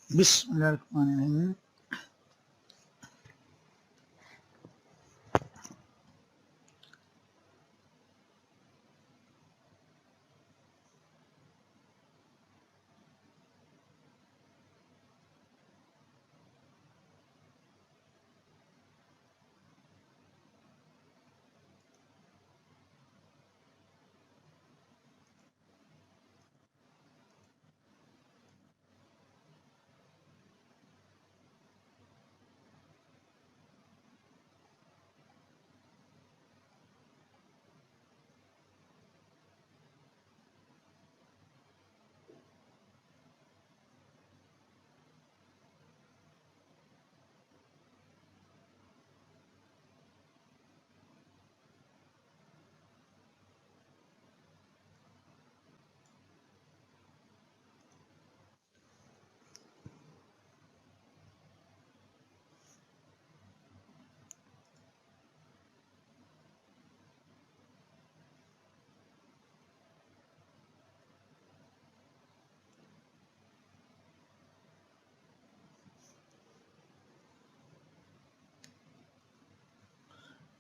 बिस्मिल्लाहिर्रहमानिर्रहीम।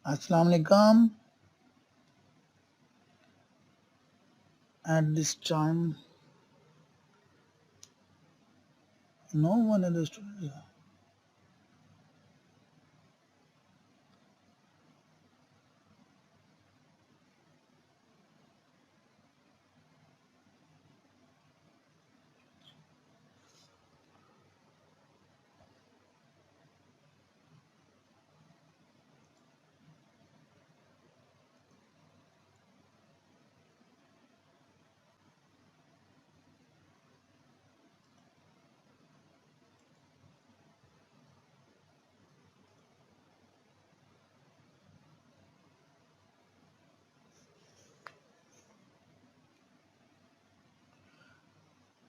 अस्सलाम वालेकुम। At this time, no one understood.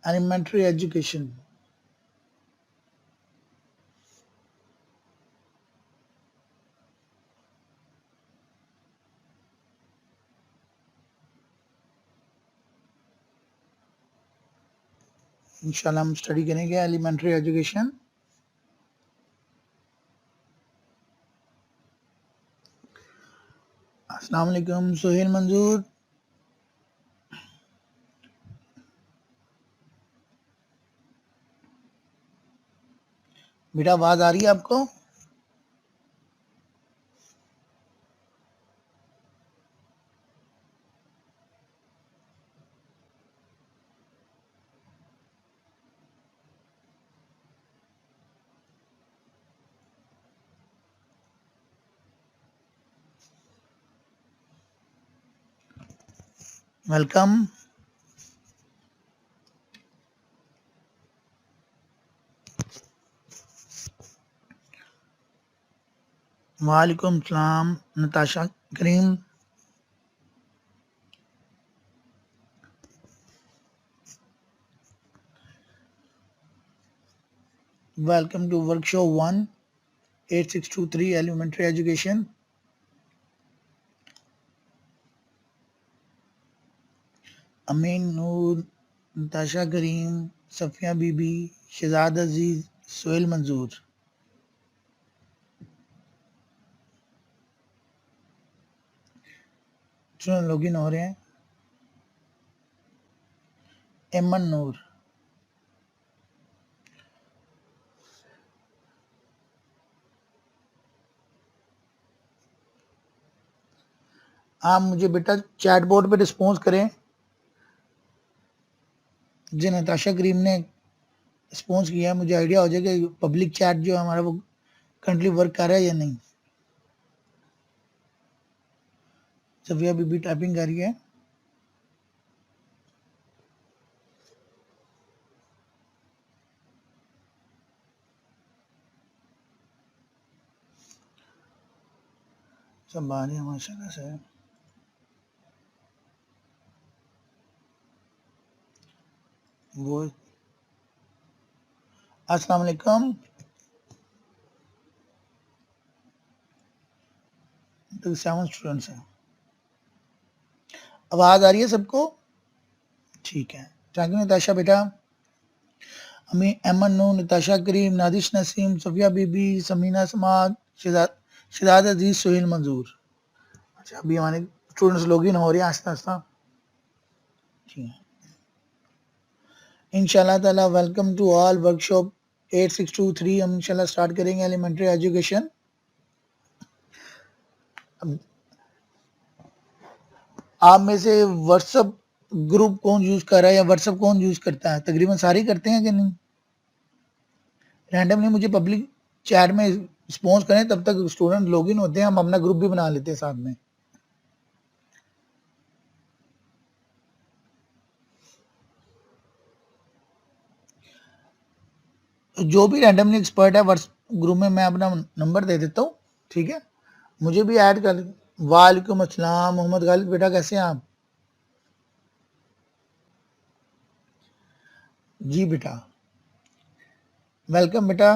Elementary education. इंशाल्लाह हम स्टडी करेंगे एलिमेंट्री एजुकेशन। अस्सलाम वालेकुम सुहेल मंजूर। बेटा आवाज आ रही है आपको? वेलकम। वालेकुम सलाम Natasha Karim. Welcome to workshop 18623 elementary education. Ameen Noor, Natasha Karim, Safia Bibi, Shahzad Aziz, Sohail Manzoor. चलो लॉगिन हो रहे हैं। एमन नूर, आप मुझे बेटा चैट बोर्ड पे रिस्पॉन्स करें। जो नताशा करीम ने रिस्पॉन्स किया है, मुझे आइडिया हो जाएगा कि पब्लिक चैट जो है हमारा वो करंटली वर्क कर रहा है या नहीं। सफिया बीबी टाइपिंग कर रही है। सब आ रही है माशाल्लाह से। वो अस्सलाम वालेकुम। तो 7 स्टूडेंट्स हैं। आवाज आ रही है सबको? ठीक है, थैंक यू नताशा बेटा। अमी अमन नूर, नताशा करीम, नादिश नसीम, सफिया बीबी, समीना समाद, शिदात अजीज, सोहेल मंजूर। अच्छा, अभी हमारे स्टूडेंट्स लॉगिन हो रहे हैं आस्ता आस्ता। इंशाल्लाह ताला वेलकम टू ऑल वर्कशॉप 8623। हम इंशाल्लाह स्टार्ट करेंगे एलिमेंट्री एजुकेशन। आप में से व्हाट्सएप ग्रुप कौन यूज कर रहा है या व्हाट्सएप कौन यूज करता है? तकरीबन सारे ही करते हैं कि नहीं? रैंडमली मुझे पब्लिक चैट में रिस्पॉन्स करें, तब तक स्टूडेंट लॉगिन होते हैं, हम अपना ग्रुप भी बना लेते हैं साथ में। जो भी रैंडमली एक्सपर्ट है व्हाट्सएप ग्रुप में मैं अपना नंबर दे देता हूँ, ठीक है, मुझे भी ऐड कर। वालेकुम अस्सलाम मोहम्मद गालिद, बेटा कैसे हैं आप? जी बेटा, वेलकम बेटा।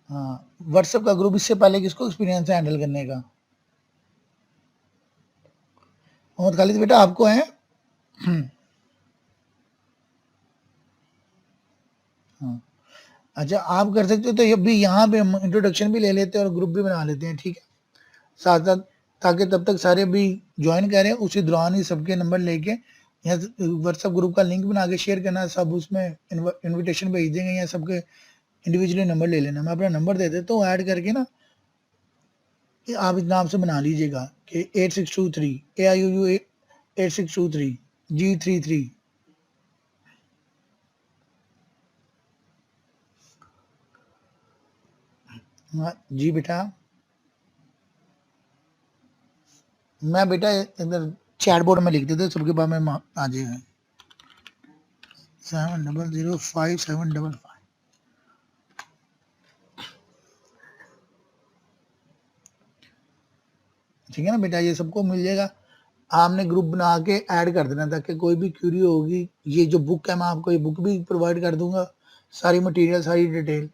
हाँ, व्हाट्सएप का ग्रुप इससे पहले किसको एक्सपीरियंस है हैंडल करने का? मोहम्मद खालिद बेटा आपको है? हाँ, अच्छा आप कर सकते हो, तो ये भी यहाँ पे हम इंट्रोडक्शन भी ले लेते हैं और ग्रुप भी बना लेते हैं, ठीक है, साथ साथ, ताकि तब तक सारे भी ज्वाइन करें। उसी दौरान ही सबके नंबर लेके यहाँ व्हाट्सएप ग्रुप का लिंक बना के शेयर करना, सब उसमें इनविटेशन भेज देंगे या सबके इंडिविजुअली नंबर ले लेना। मैं अपना नंबर दे देता हूँ ऐड करके ना, आप इस नाम से बना लीजिएगा कि 8623 AIUU 8623 G33। हाँ जी बेटा, मैं बेटा इधर चैट बोर्ड में लिख देते सबके पास में आ जाएगा। 7005 ठीक है ना बेटा, ये सबको मिल जाएगा। आपने ग्रुप बना के ऐड कर देना, ताकि कोई भी क्यूरी होगी। ये जो बुक है, मैं आपको ये बुक भी प्रोवाइड कर दूंगा, सारी मटेरियल, सारी डिटेल।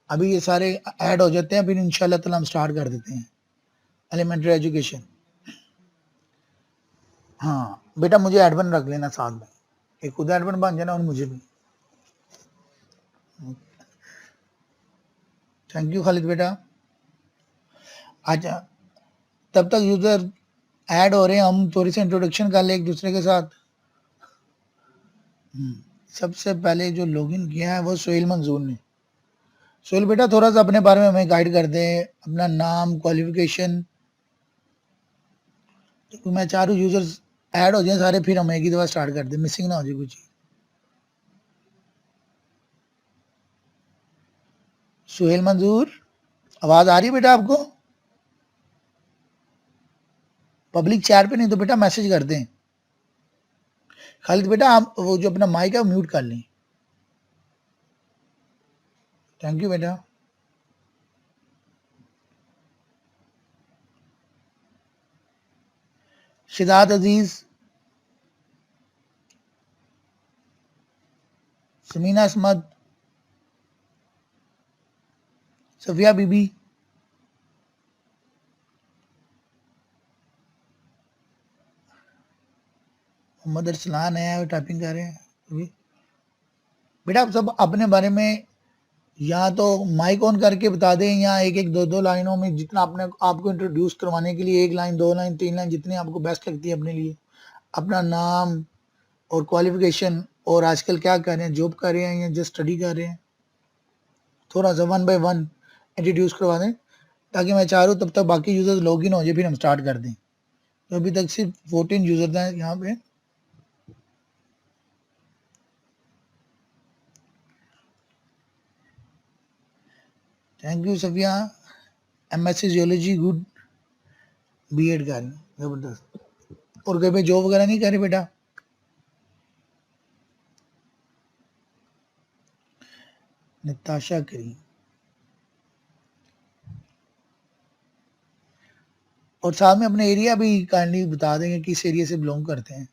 अभी ये सारे ऐड हो जाते हैं, फिर इंशाल्लाह ताला हम स्टार्ट कर देते हैं एलिमेंट्री एजुकेशन। हाँ बेटा, मुझे एडमिन रख लेना साथ में, एक खुद एडमिन बन जाना और मुझे भी। थैंक यू खालिद बेटा। अच्छा, तब तक यूजर ऐड हो रहे हैं, हम थोड़ी सी इंट्रोडक्शन कर ले एक दूसरे के साथ। सबसे पहले जो लॉगिन किया है वो सोहेल मंजूर ने। सोहेल बेटा थोड़ा सा अपने बारे में हमें गाइड कर दें, अपना नाम, क्वालिफिकेशन। तो मैं चाह रहा हूँ यूजर्स ऐड हो जाए सारे, फिर हम एक ही दफा स्टार्ट कर दें, मिसिंग ना हो जाए कुछ। सोहेल मंजूर, आवाज आ रही है बेटा आपको? पब्लिक चैट पे नहीं तो बेटा मैसेज कर दें। खालिद बेटा आप वो जो अपना माइक है म्यूट कर लें। थैंक यू बेटा। शिदात अजीज, समीना असमद, सफिया बीबी, मोहम्मद अरसलान है, टाइपिंग कर रहे हैं अभी। बेटा आप सब अपने बारे में या तो माइक ऑन करके बता दें, या एक एक दो दो लाइनों में, जितना अपने आपको इंट्रोड्यूस करवाने के लिए, एक लाइन, दो लाइन, तीन लाइन, जितनी आपको बेस्ट लगती है अपने लिए। अपना नाम और क्वालिफिकेशन, और आजकल क्या कर रहे हैं, जॉब कर रहे हैं या जस्ट स्टडी कर रहे हैं, थोड़ा सा वन बाय वन इंट्रोड्यूस करवा दें, ताकि मैं चाह रहा हूँ तब तक बाकी यूजर्स लॉग इन हो जाए, फिर हम स्टार्ट कर दें। तो अभी तक सिर्फ 14 यूजर्स हैं यहाँ पे। Thank you Safiya. MSc geology good, BEd कर रही हैं, जबरदस्त। और कहीं पे जॉब वगैरह नहीं कर रहे बेटा? नताशा करी, और साथ में अपने एरिया भी काइंडली बता देंगे किस एरिया से बिलोंग करते हैं।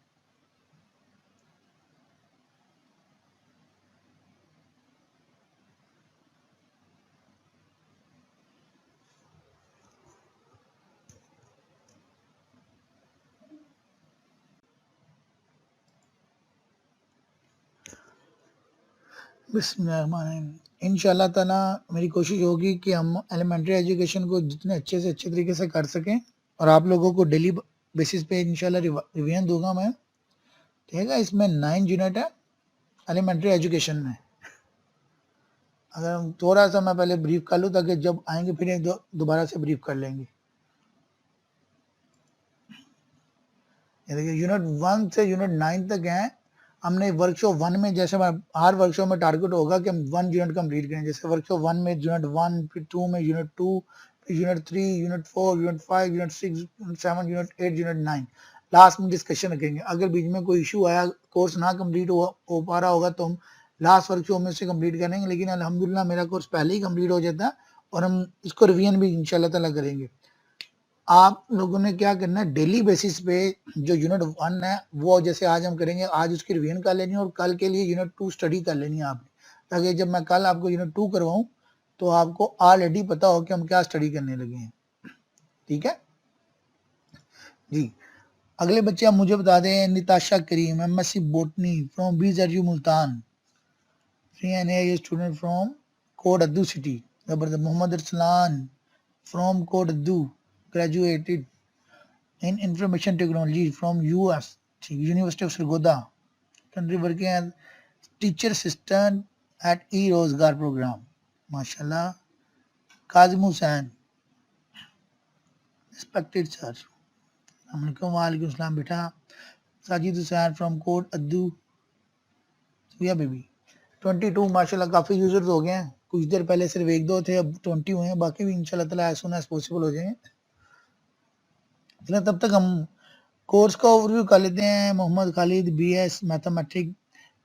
बिस्मिल्लाहिर्रहमानिर्रहीम। इंशाल्लाह ताला मेरी कोशिश होगी कि हम एलिमेंट्री एजुकेशन को जितने अच्छे से अच्छे तरीके से कर सकें और आप लोगों को डेली बेसिस पे इंशाल्लाह रिवीजन दूंगा मैं। ठीक है, इसमें 9 यूनिट है एलिमेंट्री एजुकेशन में। अगर हम थोड़ा सा मैं पहले ब्रीफ कर लूँ ताकि जब आएंगे फिर दोबारा से ब्रीफ कर लेंगे। ये देखिए यूनिट 1 से यूनिट 9 तक है। हमने वर्कशॉप 1 में जैसे हर वर्कशॉप में टारगेट होगा कि हम 1 यूनिट कंप्लीट करें। जैसे वर्कशॉप 1 में यूनिट 1, फिर 2 में यूनिट 2, फिर unit 3, unit 4, unit 5, unit 6, unit 7, unit 8, unit 9। Last में डिस्कशन रखेंगे। अगर बीच में कोई इशू आया, कोर्स ना कंप्लीट हो पा रहा होगा तो हम लास्ट वर्कशॉप में से कंप्लीट करेंगे। लेकिन अल्हम्दुलिल्लाह मेरा कोर्स पहले ही कंप्लीट हो जाता है और हम इसको रिवीजन भी इंशाल्लाह ताला करेंगे। आप लोगों ने क्या करना है, डेली बेसिस पे जो यूनिट 1 है वो जैसे आज हम करेंगे, आज उसकी रिवीजन कर लेनी है और कल के लिए यूनिट 2 स्टडी कर लेनी है आपने, ताकि जब मैं कल आपको यूनिट 2 करवाऊं तो आपको ऑलरेडी पता हो कि हम क्या स्टडी करने लगे हैं। ठीक है जी। अगले बच्चे आप मुझे बता दें। Nitasha Karim, MSc botany from BZU Multan, student from Kot Addu city. जबरदस्त। Mohammad Arsalan from Kot Addu, graduated in information technology from US University of Sargodha, currently working as teacher assistant at e-Rozgar program. MashaAllah. Kazim Hussain, respected sir. Assalamualaikum Assalam beta. Sajid Hussain from Code Addu, Suya baby. 22 माशाल्लाह काफ़ी users हो गए हैं। कुछ देर पहले सिर्फ 1-2 थे, अब 20 हुए हैं। बाकी भी इंशाल्लाह ताला एज सून एज पॉसिबल हो जाएंगे। तब तक हम कोर्स का ओवरव्यू कर लेते हैं। Mohammad Khalid, BS mathematic.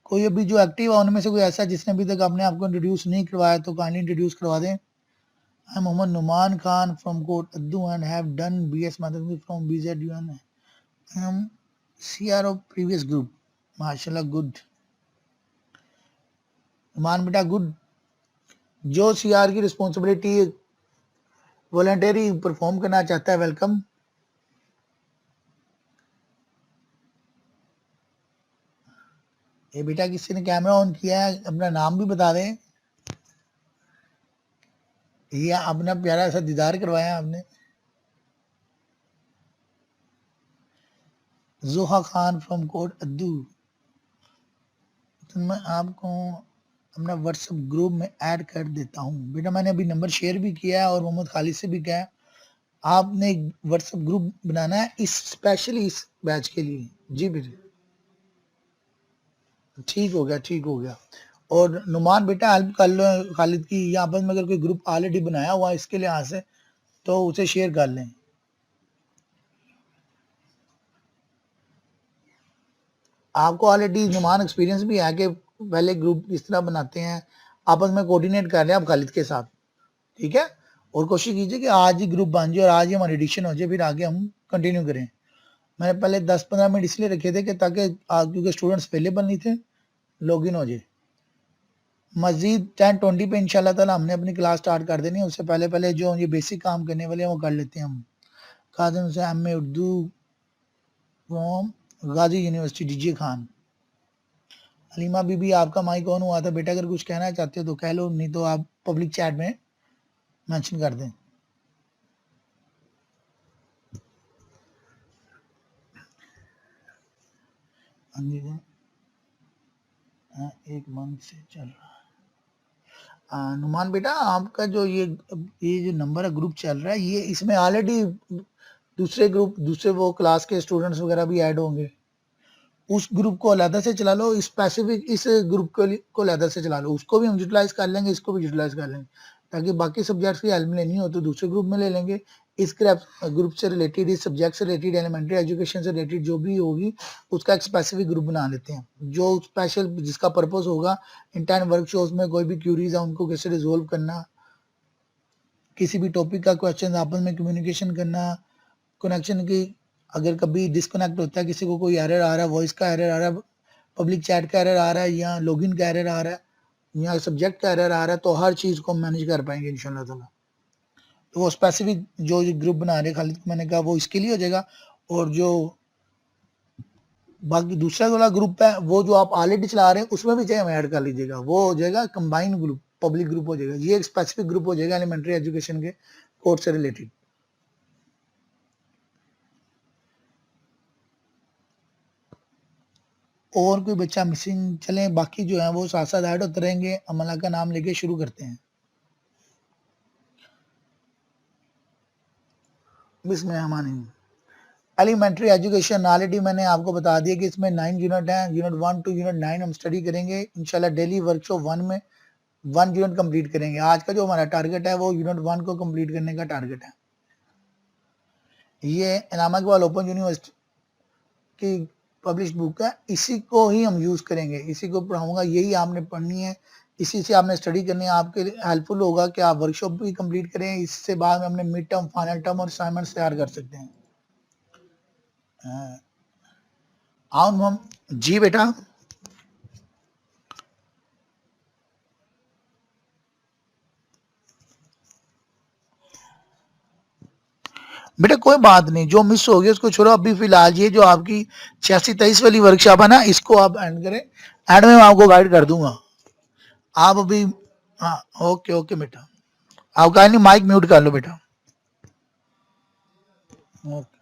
कोई अभी जो एक्टिव है उनमें से कोई ऐसा जिसने अभी तक अपने आप को इंट्रोड्यूस नहीं करवाया तो काइंडली इंट्रोड्यूस करवा दें। I Mohammad Numan Khan from Kot Addu and have done BS mathematics from BZU and I am CR of previous group. माशाल्लाह गुड नुमान बेटा, गुड। जो CR की रिस्पॉन्सिबिलिटी वॉलंटरी परफॉर्म करना चाहता है, वेलकम। ये बेटा किसी ने कैमरा ऑन किया है, अपना नाम भी बता दें। ये अपना प्यारा सा दीदार करवाया आपने। जोहा खान फ्रॉम कोट अद्दू, तो मैं आपको अपना व्हाट्सएप ग्रुप में ऐड कर देता हूँ। बेटा मैंने अभी नंबर शेयर भी किया है और मोहम्मद खालिद से भी किया है। आपने एक व्हाट्सएप ग्रुप बनाना है इस स्पेशली इस बैच के लिए। जी बेटा ठीक हो गया, ठीक हो गया। और नुमान बेटा हेल्प कर लो खालिद की, यहाँ पर अगर कोई ग्रुप ऑलरेडी बनाया हुआ है इसके लिहाज से तो उसे शेयर कर लें। आपको ऑलरेडी नुमान एक्सपीरियंस भी है कि पहले ग्रुप किस तरह बनाते हैं, आपस में कोऑर्डिनेट कर रहे हैं आप खालिद के साथ। ठीक है, और कोशिश कीजिए कि आज ही ग्रुप बन जाए और आज ही हमारी एडिशन हो जाए, फिर आगे हम कंटिन्यू करें। मैंने पहले 10-15 मिनट इसलिए रखे थे कि ताकि क्योंकि स्टूडेंट्स अवेलेबल नहीं थे, लॉगिन हो जाए। मजीद 10-20 पे इंशाल्लाह ताला हमने अपनी क्लास स्टार्ट कर देनी है। उससे पहले पहले जो ये बेसिक काम करने वाले हैं वो कर लेते हैं हम। काजिम से MA Urdu from Ghazi university, DG Khan. Halima Bibi, आपका माइक ऑन हुआ था बेटा, अगर कुछ कहना चाहते हो तो कह लो, नहीं तो आप पब्लिक चैट में मेंशन कर दें। एक मंथ से चल रहा है। नुमान बेटा आपका जो ये जो नंबर है ग्रुप चल रहा है, ये इसमें ऑलरेडी दूसरे ग्रुप दूसरे वो क्लास के स्टूडेंट्स वगैरह भी ऐड होंगे। उस ग्रुप को अलग से चला लो, स्पेसिफिक इस ग्रुप को अलग से चला लो। उसको भी हम यूटिलाइज कर लेंगे, इसको भी यूटिलाइज कर लेंगे, ताकि बाकी सब्जेक्ट्स की हेल्प लेनी हो तो दूसरे ग्रुप में ले लेंगे। इस ग्रुप से रिलेटेड, इस सब्जेक्ट से रिलेटेड, एलिमेंट्री एजुकेशन से रिलेटेड जो भी होगी उसका एक स्पेसिफिक ग्रुप बना लेते हैं, जो स्पेशल जिसका पर्पस होगा इंटर्न वर्कशॉप्स में कोई भी क्यूरीज है उनको कैसे रिजोल्व करना, किसी भी टॉपिक का क्वेश्चन आपस में कम्युनिकेशन करना, कनेक्शन की अगर कभी डिस्कनेक्ट होता है, किसी को कोई एरर आ रहा है, वॉइस का एरर आ रहा है, पब्लिक चैट का एरर आ रहा है, या लॉगिन का एरर आ रहा है, या सब्जेक्ट का एरर आ रहा है, तो हर चीज़ को मैनेज कर पाएंगे इंशाल्लाह ताला। तो वो स्पेसिफिक जो ग्रुप बना रहे खालिद, मैंने कहा वो इसके लिए हो जाएगा। और जो बाकी दूसरा वाला ग्रुप है वो जो आप ऑलरेडी चला रहे हैं उसमें भी चाहे हम ऐड कर लीजिएगा, वो हो जाएगा कंबाइंड ग्रुप, पब्लिक ग्रुप हो जाएगा। ये एक स्पेसिफिक ग्रुप हो जाएगा एलिमेंट्री एजुकेशन के कोर्स से रिलेटेड। और कोई बच्चा मिसिंग? चलें बाकी जो है वो साथ साथ ऐड होते रहेंगे। अमला का नाम लेके शुरू करते हैं। इसमें हमारी एलिमेंट्री एजुकेशन ऑलरेडी मैंने आपको बता दिया कि इसमें 9 यूनिट हैं। यूनिट 1 टू यूनिट 9 हम स्टडी करेंगे इंशाल्लाह। डेली वर्कशॉप 1 में 1 यूनिट कंप्लीट करेंगे। आज का जो हमारा टारगेट है वो यूनिट 1 को कंप्लीट करने का टारगेट है। ये इनामा इकबाल ओपन यूनिवर्सिटी की पब्लिश बुक है, इसी को ही हम यूज़ करेंगे, इसी को पढ़ाऊंगा, यही आपने पढ़नी है, इसी से आपने स्टडी करनी है। आपके लिए हेल्पफुल होगा कि आप वर्कशॉप भी कंप्लीट करें, इससे बाद में अपने मिड टर्म, फाइनल टर्म और असाइनमेंट्स तैयार कर सकते हैं। हम जी बेटा। बेटा कोई बात नहीं, जो मिस हो गया उसको छोड़ो। अभी फिलहाल ये जो आपकी 86-23 वाली वर्कशॉप है ना, इसको आप एंड करें। एंड में मैं आपको गाइड कर दूंगा। आप अभी हाँ ओके ओके बेटा, आप कहा नहीं माइक म्यूट कर लो बेटा। ओके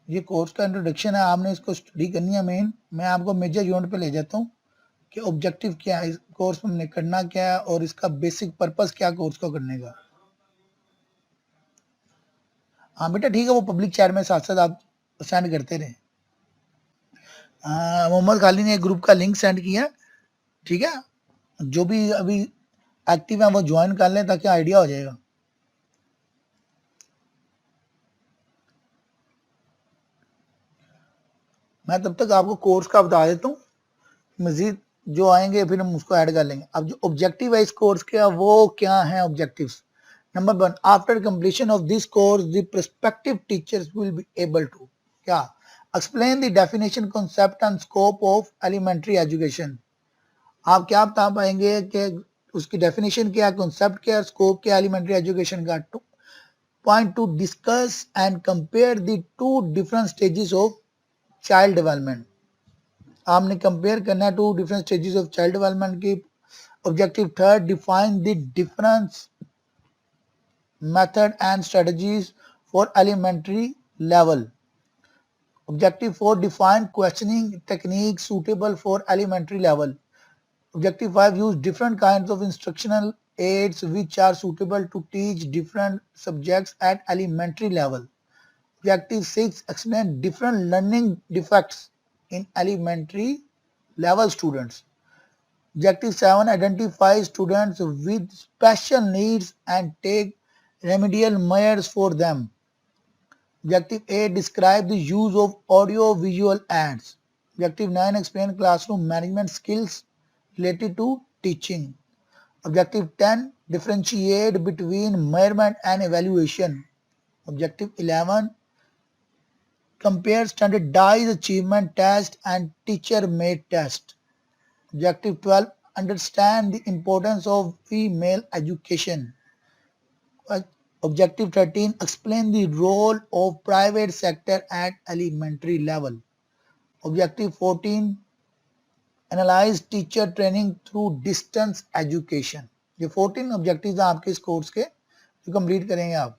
ये कोर्स का इंट्रोडक्शन है, आपने इसको स्टडी करनी है। मेन मैं आपको मेजर यूनिट पे ले जाता हूँ कि ऑब्जेक्टिव क्या है, इस कोर्स में हमने करना क्या है और इसका बेसिक पर्पस क्या कोर्स को करने का। हाँ बेटा ठीक है, वो पब्लिक चैट में साथ साथ आप सेंड करते रहे। मोहम्मद खाली ने एक ग्रुप का लिंक सेंड किया, ठीक है। जो भी अभी एक्टिव है वो ज्वाइन कर लें ताकि आइडिया हो जाएगा। मैं तब तक आपको कोर्स का बता देता हूँ, मजीद जो आएंगे फिर हम उसको ऐड कर लेंगे। अब जो ऑब्जेक्टिव है इस कोर्स के वो क्या है objectives. Number 1, after completion of this course the prospective teachers will be able to क्या explain the definition, concept and scope of elementary education. आप क्या बता पाएंगे कि उसकी डेफिनेशन क्या, कॉन्सेप्ट क्या, स्कोप क्या एलिमेंट्री एजुकेशन का। Point two discuss and compare the two different stages of child development. आपने कंपेयर करना है two different stages of child development की। Objective 3, define the difference method and strategies for elementary level. Objective 4, define questioning techniques suitable for elementary level. Objective 5, use different kinds of instructional aids which are suitable to teach different subjects at elementary level. Objective 6, explain different learning defects in elementary level students. Objective 7, identify students with special needs and take remedial measures for them. Objective 8, describe the use of audio-visual ads. Objective 9, explain classroom management skills related to teaching. Objective 10, differentiate between measurement and evaluation. Objective 11, compare standardized achievement test and teacher-made test. Objective 12, understand the importance of female education. Objective 13, explain the role of private sector at elementary level. Objective 14, analyze teacher training through distance education. ये 14 objectives हैं आपके इस course के जो complete करेंगे आप।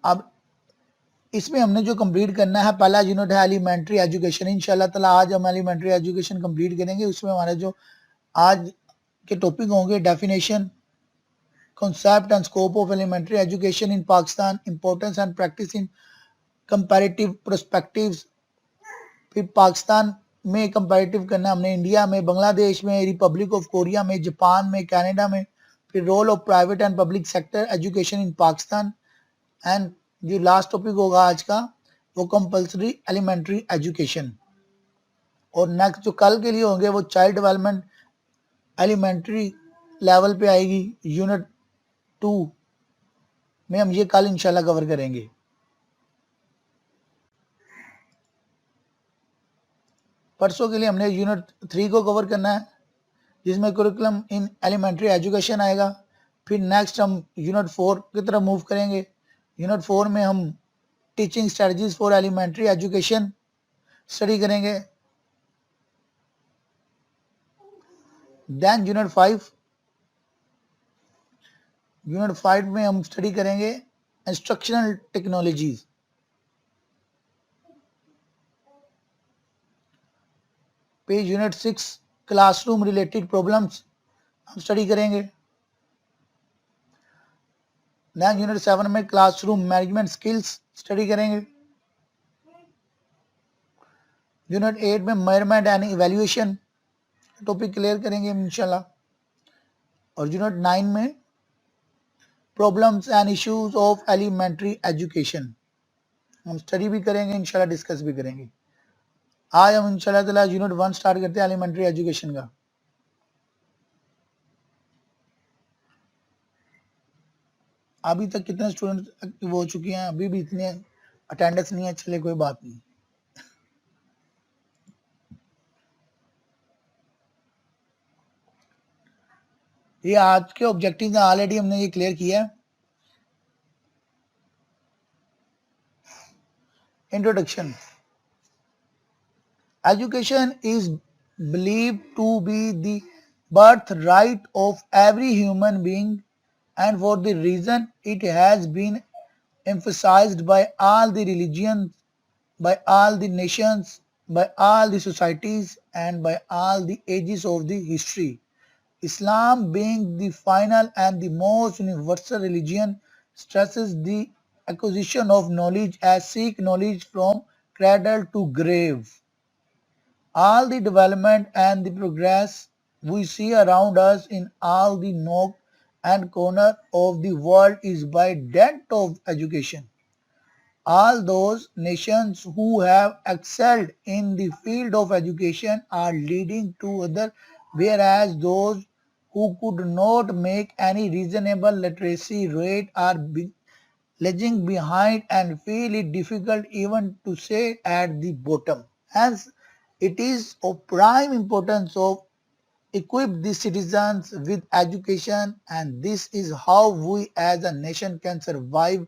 अब इसमें हमने जो कंप्लीट करना है, पहला यूनिट है एलिमेंट्री एजुकेशन। इंशाल्लाह ताला आज हम एलिमेंट्री एजुकेशन कंप्लीट करेंगे। उसमें हमारे जो आज के टॉपिक होंगे, definition, concept and scope of elementary education in Pakistan, importance and practice in comparative perspectives। फिर पाकिस्तान में कंपैरेटिव करना हमने, इंडिया में, बांग्लादेश में, रिपब्लिक ऑफ कोरिया में, जापान में, कनाडा में। फिर role of private and public sector education in Pakistan. And जो लास्ट टॉपिक होगा आज का वो कंपल्सरी एलिमेंट्री एजुकेशन। और नेक्स्ट जो कल के लिए होंगे वो चाइल्ड डेवलपमेंट एलिमेंट्री लेवल पे आएगी, यूनिट 2 में हम ये कल इंशाल्लाह कवर करेंगे। परसों के लिए हमने यूनिट 3 को कवर करना है, जिसमें करिकुलम इन एलिमेंट्री एजुकेशन आएगा। फिर नेक्स्ट हम यूनिट 4 की तरफ मूव करेंगे। यूनिट 4 में हम teaching strategies for elementary education study करेंगे। देन यूनिट 5 में हम स्टडी करेंगे instructional technologies. Page unit 6 classroom related problems हम स्टडी करेंगे। देन यूनिट 7 में क्लासरूम मैनेजमेंट स्किल्स स्टडी करेंगे। यूनिट 8 में measurement and evaluation topic clear करेंगे इंशाल्लाह। और यूनिट 9 में problems and issues of elementary education हम स्टडी भी करेंगे इंशाल्लाह, डिस्कस भी करेंगे। आज हम इंशाल्लाह ताला यूनिट 1 स्टार्ट करते हैं एलिमेंट्री एजुकेशन का। अभी तक कितने स्टूडेंट एक्टिव हो चुके हैं? अभी भी इतने अटेंडेंस नहीं है, चले कोई बात नहीं। ये आज के ऑब्जेक्टिव ऑलरेडी हमने ये क्लियर किया है। Introduction. Education is believed to be the birthright of every human being, and for the reason it has been emphasized by all the religions, by all the nations, by all the societies, and by all the ages of the history. Islam, being the final and the most universal religion, stresses the acquisition of knowledge as seek knowledge from cradle to grave. All the development and the progress we see around us in all the nook and corner of the world is by dint of education. All those nations who have excelled in the field of education are leading to other, whereas those who could not make any reasonable literacy rate are lagging behind and feel it difficult even to stay at the bottom. Hence, it is of prime importance of equip the citizens with education, and this is how we as a nation can survive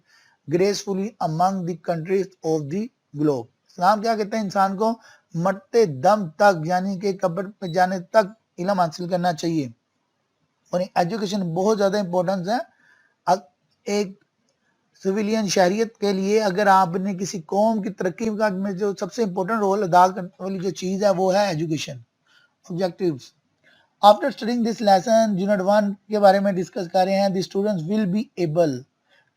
gracefully among the countries of the globe. इस्लाम क्या कहते हैं? इंसान को मरते दम तक यानी कि कब्र पे जाने तक इल्म हासिल करना चाहिए और एजुकेशन बहुत ज़्यादा इम्पोर्टेंस है। एक सिविलियन शहरियत के लिए अगर आपने किसी कौम की तरक्की का में जो सबसे इम्पोर्टेंट रोल अदा करने वाली जो चीज़ है वो है education. Objectives. After studying this lesson unit 1 के बारे में डिस्कस कर रहे हैं। The students will be able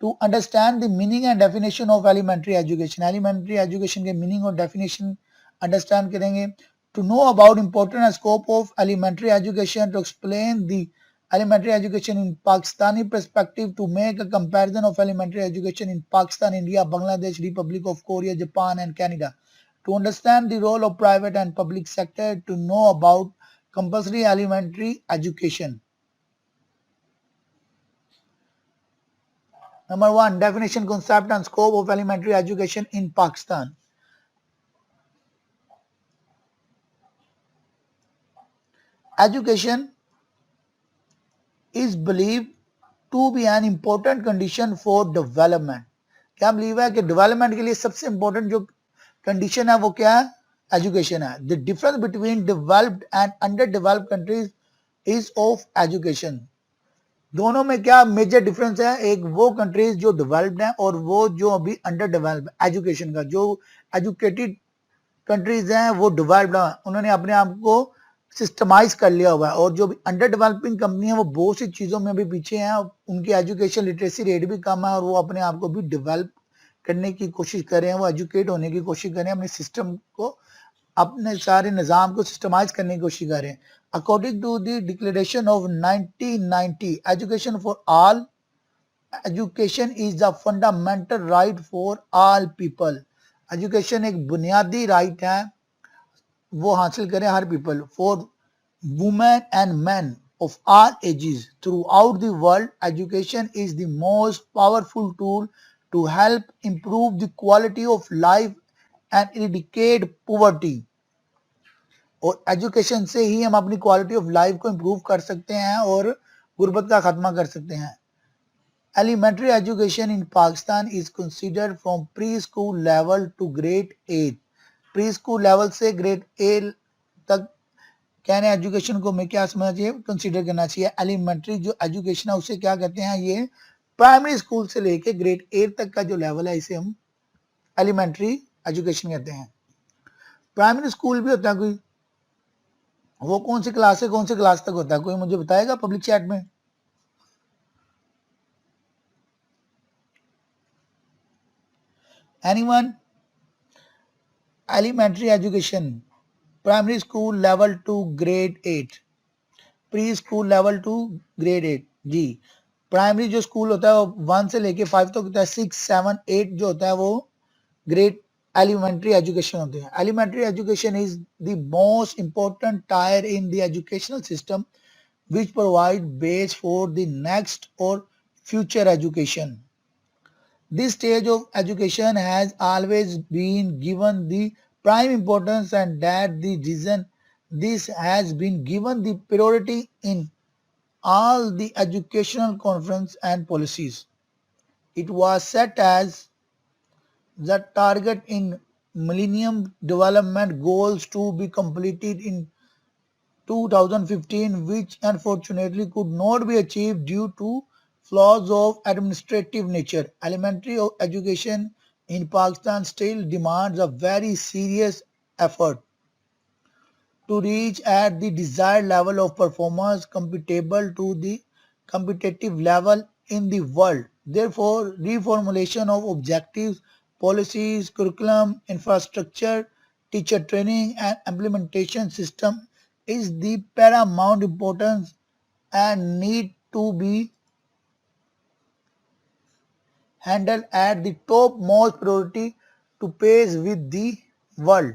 to understand the meaning and definition of elementary education. Elementary education के मीनिंग और डेफिनेशन अंडरस्टैंड करेंगे। To know about important and scope of elementary education, to explain the elementary education in Pakistani perspective, to make a comparison of elementary education in Pakistan, India, Bangladesh, Republic of Korea, Japan and Canada, to understand the role of private and public sector, to know about compulsory elementary education. Number 1, definition, concept and scope of elementary education in Pakistan. Education is believed to be an important condition for development. क्या believe है कि development के लिए सबसे important जो condition है वो क्या है? एजुकेशन है। The difference between developed and under developed countries is of education. दोनों में क्या मेजर डिफरेंस है? एक वो कंट्रीज जो डेवलप्ड हैं और वो जो अभी अंडर डेवलप्ड। एजुकेशन का जो एजुकेटेड कंट्रीज हैं वो डेवलप्ड हैं, उन्होंने अपने आप को सिस्टमाइज कर लिया हुआ है, और जो भी अंडर डेवलपिंग कंपनी है वो बहुत सी चीज़ों में भी पीछे हैं, उनकी एजुकेशन लिटरेसी रेट भी कम है और वो अपने आप को भी डेवलप करने की कोशिश कर रहे हैं, वो एजुकेट होने की कोशिश कर रहे हैं, अपने सिस्टम को, अपने सारे निज़ाम को सिस्टमाइज करने की कोशिश कर रहे हैं। According to the declaration of 1990, education for all, education is the fundamental right for all people. Education एक बुनियादी राइट है, वो हासिल करें हर people, for women and man of all ages throughout the world. Education is the most powerful tool to help improve the quality of life and eradicate poverty. और education से ही हम अपनी क्वालिटी ऑफ लाइफ को improve कर सकते हैं और गुर्बत का खात्मा कर सकते हैं। Elementary education in Pakistan is considered from preschool level to grade 8। Preschool level से ग्रेड 8 तक कहने एजुकेशन को हमें क्या समझना चाहिए, कंसिडर करना चाहिए। एलिमेंट्री जो एजुकेशन है उसे क्या कहते हैं, ये प्राइमरी स्कूल से लेके ग्रेड 8 तक का जो लेवल है इसे हम एलिमेंट्री एजुकेशन कहते हैं। प्राइमरी स्कूल भी होता है कोई, वो कौन सी क्लास से कौन सी क्लास तक होता है, कोई मुझे बताएगा पब्लिक चैट में। Anyone? Elementary education primary school level to grade 8, preschool level to grade 8 जी। प्राइमरी जो स्कूल होता है वो 1 से लेके 5 तक होता है, 6, 7, 8 जो होता है वो ग्रेड एलिमेंट्री एजुकेशन होते हैं। Elementary education is the most important tier in the educational system which provide base for the next or future education. This stage of education has always been given the prime importance, and that the reason this has been given the priority in all the educational conference and policies. It was set as the target in Millennium Development Goals to be completed in 2015, which unfortunately could not be achieved due to flaws of administrative nature. Elementary education in Pakistan still demands a very serious effort to reach at the desired level of performance compatible to the competitive level in the world. Therefore, reformulation of objectives, policies, curriculum, infrastructure, teacher training and implementation system is the paramount importance and need to be handled at the topmost priority to pace with the world.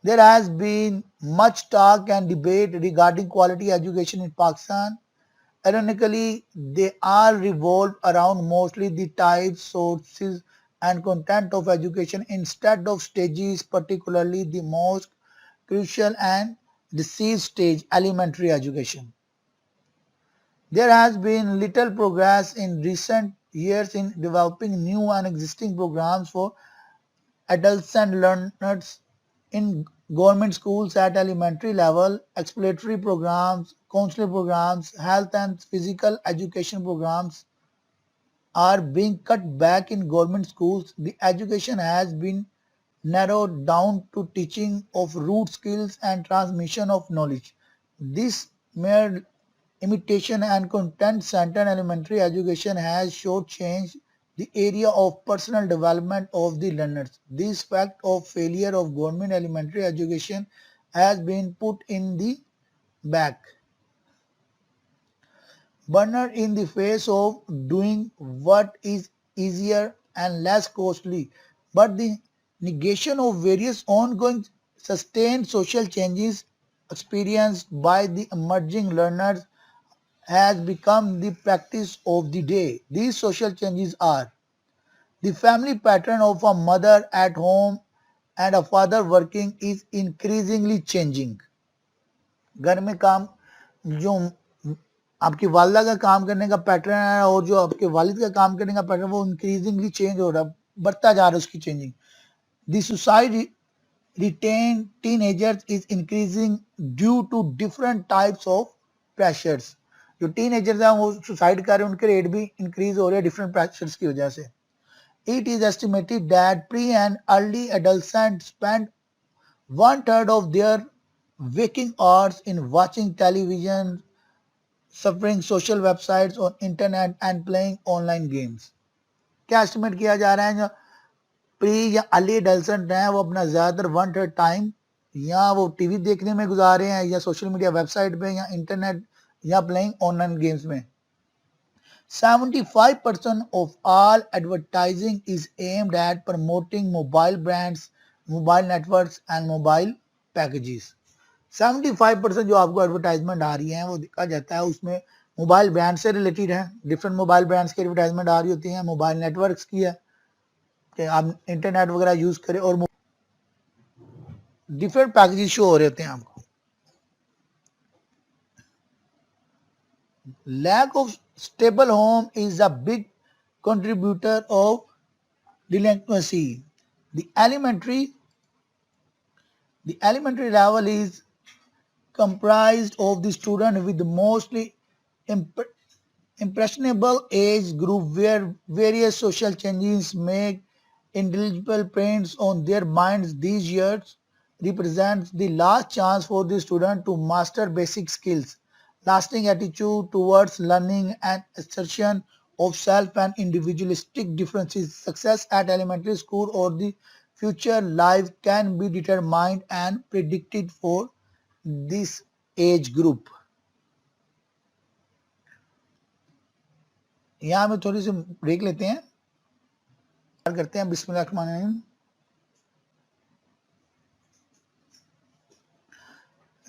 There has been much talk and debate regarding quality education in Pakistan. Ironically, they all revolve around mostly the types, sources, and content of education instead of stages, particularly the most crucial and decisive stage, elementary education. There has been little progress in recent years in developing new and existing programs for adults and learners in government schools at elementary level. Exploratory programs, counseling programs, health and physical education programs are being cut back in government schools. The education has been narrowed down to teaching of root skills and transmission of knowledge. This mere imitation and content-centered elementary education has shortchanged the area of personal development of the learners. This fact of failure of government elementary education has been put in the back burner in the face of doing what is easier and less costly. But the negation of various ongoing sustained social changes experienced by the emerging learners has become the practice of the day. These social changes are the family pattern of a mother at home and a father working is increasingly changing. घर में काम जो आपकी वालदा का काम करने का पैटर्न है और जो आपके वालिद का काम करने का पैटर्न वो इंक्रीजिंगली चेंज हो रहा है, बढ़ता जा रहा है उसकी changing. The society retain teenagers is increasing due to different types of pressures. जो टीनेजर्स हैं वो सुसाइड कर रहे हैं, उनके रेट भी इंक्रीज हो रहे हैं डिफरेंट प्रेशर्स की वजह से। It is estimated that pre and early adolescent spend 1/3 of their waking hours in watching television, surfing social websites और internet and playing online games. क्या एस्टिमेट किया जा रहा है जो प्री या अर्ली एडल्सेंट हैं वो अपना ज़्यादातर 1/3 टाइम या वो टीवी देखने में गुजार रहे हैं या सोशल मीडिया वेबसाइट पे या इंटरनेट या प्लेइंग ऑनलाइन गेम्स में। 75% of all advertising is aimed at promoting mobile brands, mobile networks and mobile packages. 75% जो आपको एडवर्टाइजमेंट आ रही है वो देखा जाता है उसमें मोबाइल ब्रांड से रिलेटेड है। डिफरेंट मोबाइल ब्रांड्स की एडवर्टाइजमेंट आ रही होती है, मोबाइल नेटवर्क्स की है कि आप इंटरनेट वगैरह यूज़ करें और डिफरेंट पैकेजेस शो हो रहे होते हैं आपको. Lack of stable home is a big contributor of delinquency. The elementary the elementary level is comprised of the student with mostly imp- impressionable age group where various social changes make indelible prints on their minds. These years represents the last chance for the student to master basic skills, lasting attitude towards learning and assertion of self and individualistic differences. Success at elementary school or the future life can be determined and predicted for this age group. यहाँ में थोड़ी सी break लेते हैं, करते हैं. बिस्मिल्लाहिर्रहमानिर्रहीम.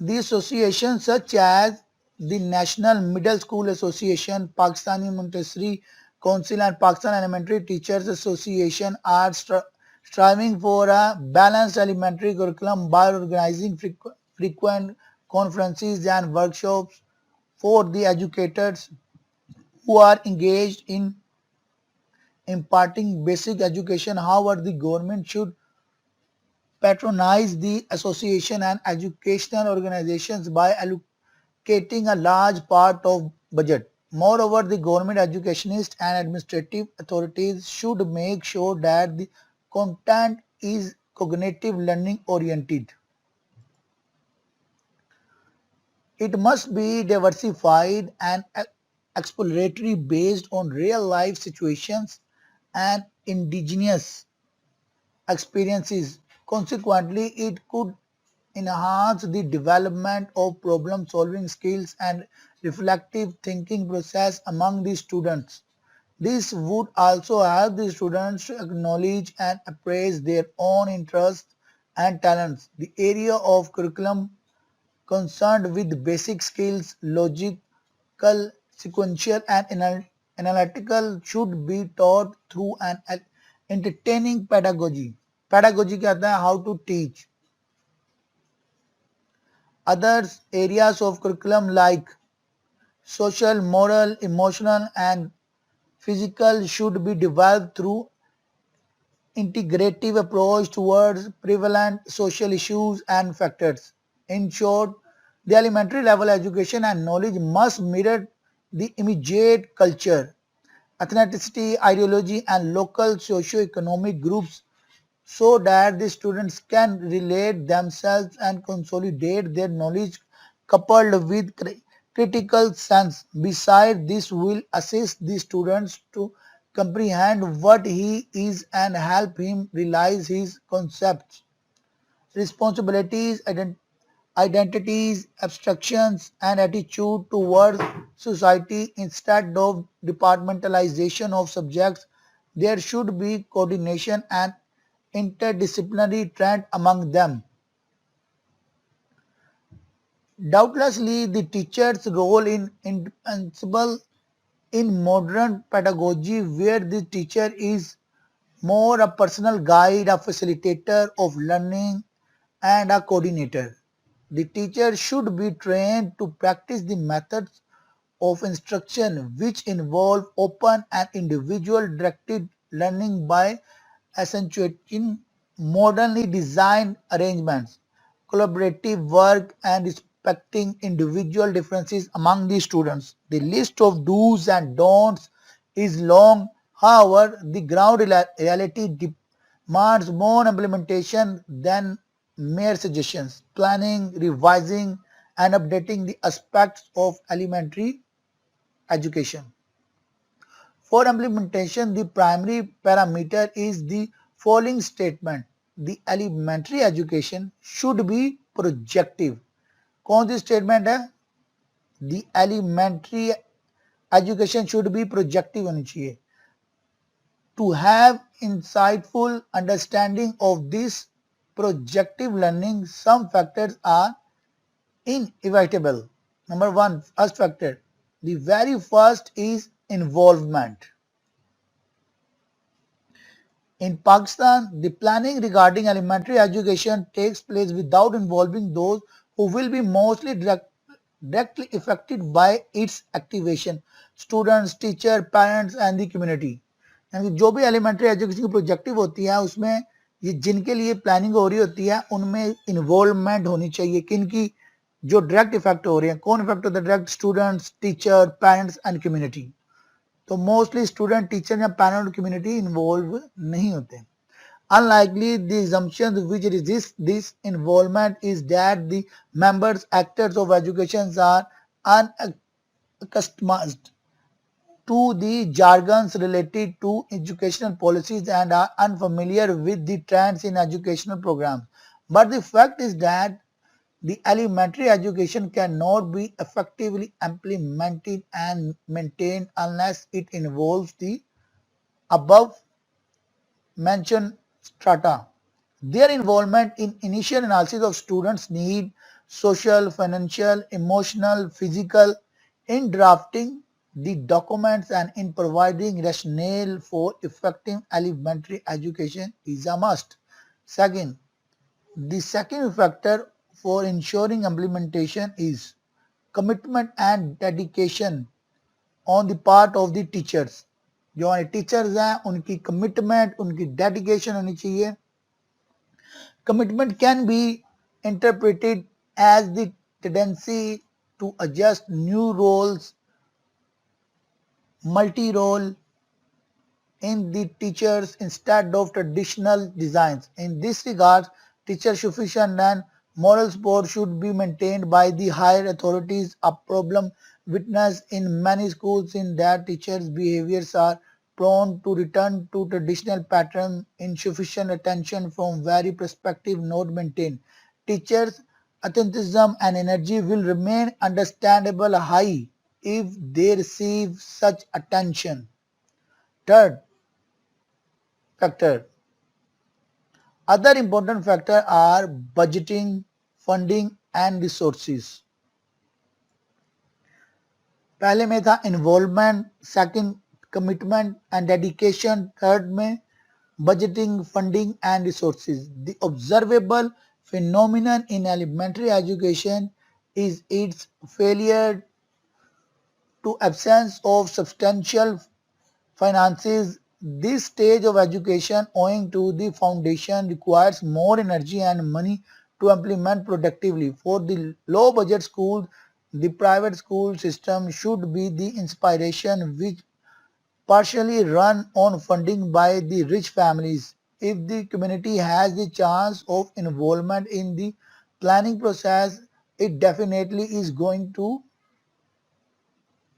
The associations such as the National Middle School Association, Pakistani Montessori Council and Pakistan Elementary Teachers Association are striving for a balanced elementary curriculum by organizing frequent conferences and workshops for the educators who are engaged in imparting basic education. However, the government should patronize the association and educational organizations by allocating a large part of budget. Moreover, the government, educationists and administrative authorities should make sure that the content is cognitive learning oriented. It must be diversified and exploratory based on real life situations and indigenous experiences. Consequently, it could enhance the development of problem solving skills and reflective thinking process among the students. This would also help the students to acknowledge and appraise their own interests and talents. The area of curriculum concerned with basic skills, logical, sequential, and analytical should be taught through an entertaining pedagogy. Pedagogy कहता है how to teach. Other areas of curriculum like social, moral, emotional, and physical should be developed through integrative approach towards prevalent social issues and factors. In short, the elementary level education and knowledge must mirror the immediate culture, ethnicity, ideology, and local socio-economic groups so that the students can relate themselves and consolidate their knowledge coupled with critical sense. Besides, this will assist the students to comprehend what he is and help him realize his concepts, responsibilities, identities, abstractions, and attitude towards society. Instead of departmentalization of subjects, there should be coordination and interdisciplinary trend among them. Doubtlessly, the teacher's role is indispensable in modern pedagogy where the teacher is more a personal guide, a facilitator of learning, and a coordinator. The teacher should be trained to practice the methods of instruction which involve open and individual directed learning by accentuating modernly designed arrangements, collaborative work, and respecting individual differences among the students. The list of do's and don'ts is long. However, the ground reality demands more implementation than mere suggestions. Planning, revising, and updating the aspects of elementary education. For implementation, the primary parameter is the following statement. The elementary education should be projective. कौन सी statement है? The elementary education should be projective होनी चाहिए. To have insightful understanding of this projective learning, some factors are inevitable. Number one, first factor. The very first is involvement. In Pakistan, the planning regarding elementary education takes place without involving those who will be mostly directly affected by its activation: students, teacher, parents and the community. यानी कि जो भी elementary education की projective होती है उसमें ये जिनके लिए प्लानिंग हो रही होती है उनमें इन्वॉल्वमेंट होनी चाहिए। किन की? जो डायरेक्ट इफेक्ट हो रहे हैं। कौन इफेक्ट होता है direct? Students, teacher, parents and community. तो मोस्टली स्टूडेंट, टीचर या पेरेंट और कम्युनिटी इन्वॉल्व नहीं होते। Unlikely, the assumption which resists this involvement is that the members actors of education are unaccustomed to the jargons related to educational policies and are unfamiliar with the trends in educational programs. But the fact is that the elementary education cannot be effectively implemented and maintained unless it involves the above mentioned strata. Their involvement in initial analysis of students' need, social, financial, emotional, physical, in drafting the documents and in providing rationale for effective elementary education is a must. Second, the second factor for ensuring implementation is commitment and dedication on the part of the teachers. जो हमारे teachers हैं उनकी commitment, उनकी dedication होनी चाहिए। Commitment can be interpreted as the tendency to adjust new roles, multi-role in the teachers instead of traditional designs. In this regard, teacher sufficient and moral support should be maintained by the higher authorities. A problem witnessed in many schools in that teachers' behaviors are prone to return to traditional patterns. Insufficient attention from very perspective not maintained. Teachers' athleticism and energy will remain understandable high if they receive such attention. Third factor. Other important factors are budgeting, funding and resources. पहले में था involvement, second commitment and dedication, third में budgeting, funding and resources. The observable phenomenon in elementary education is its failure to absence of substantial finances. This stage of education, owing to the foundation, requires more energy and money to implement productively. For the low budget schools, the private school system should be the inspiration, which partially run on funding by the rich families. If the community has the chance of involvement in the planning process, it definitely is going to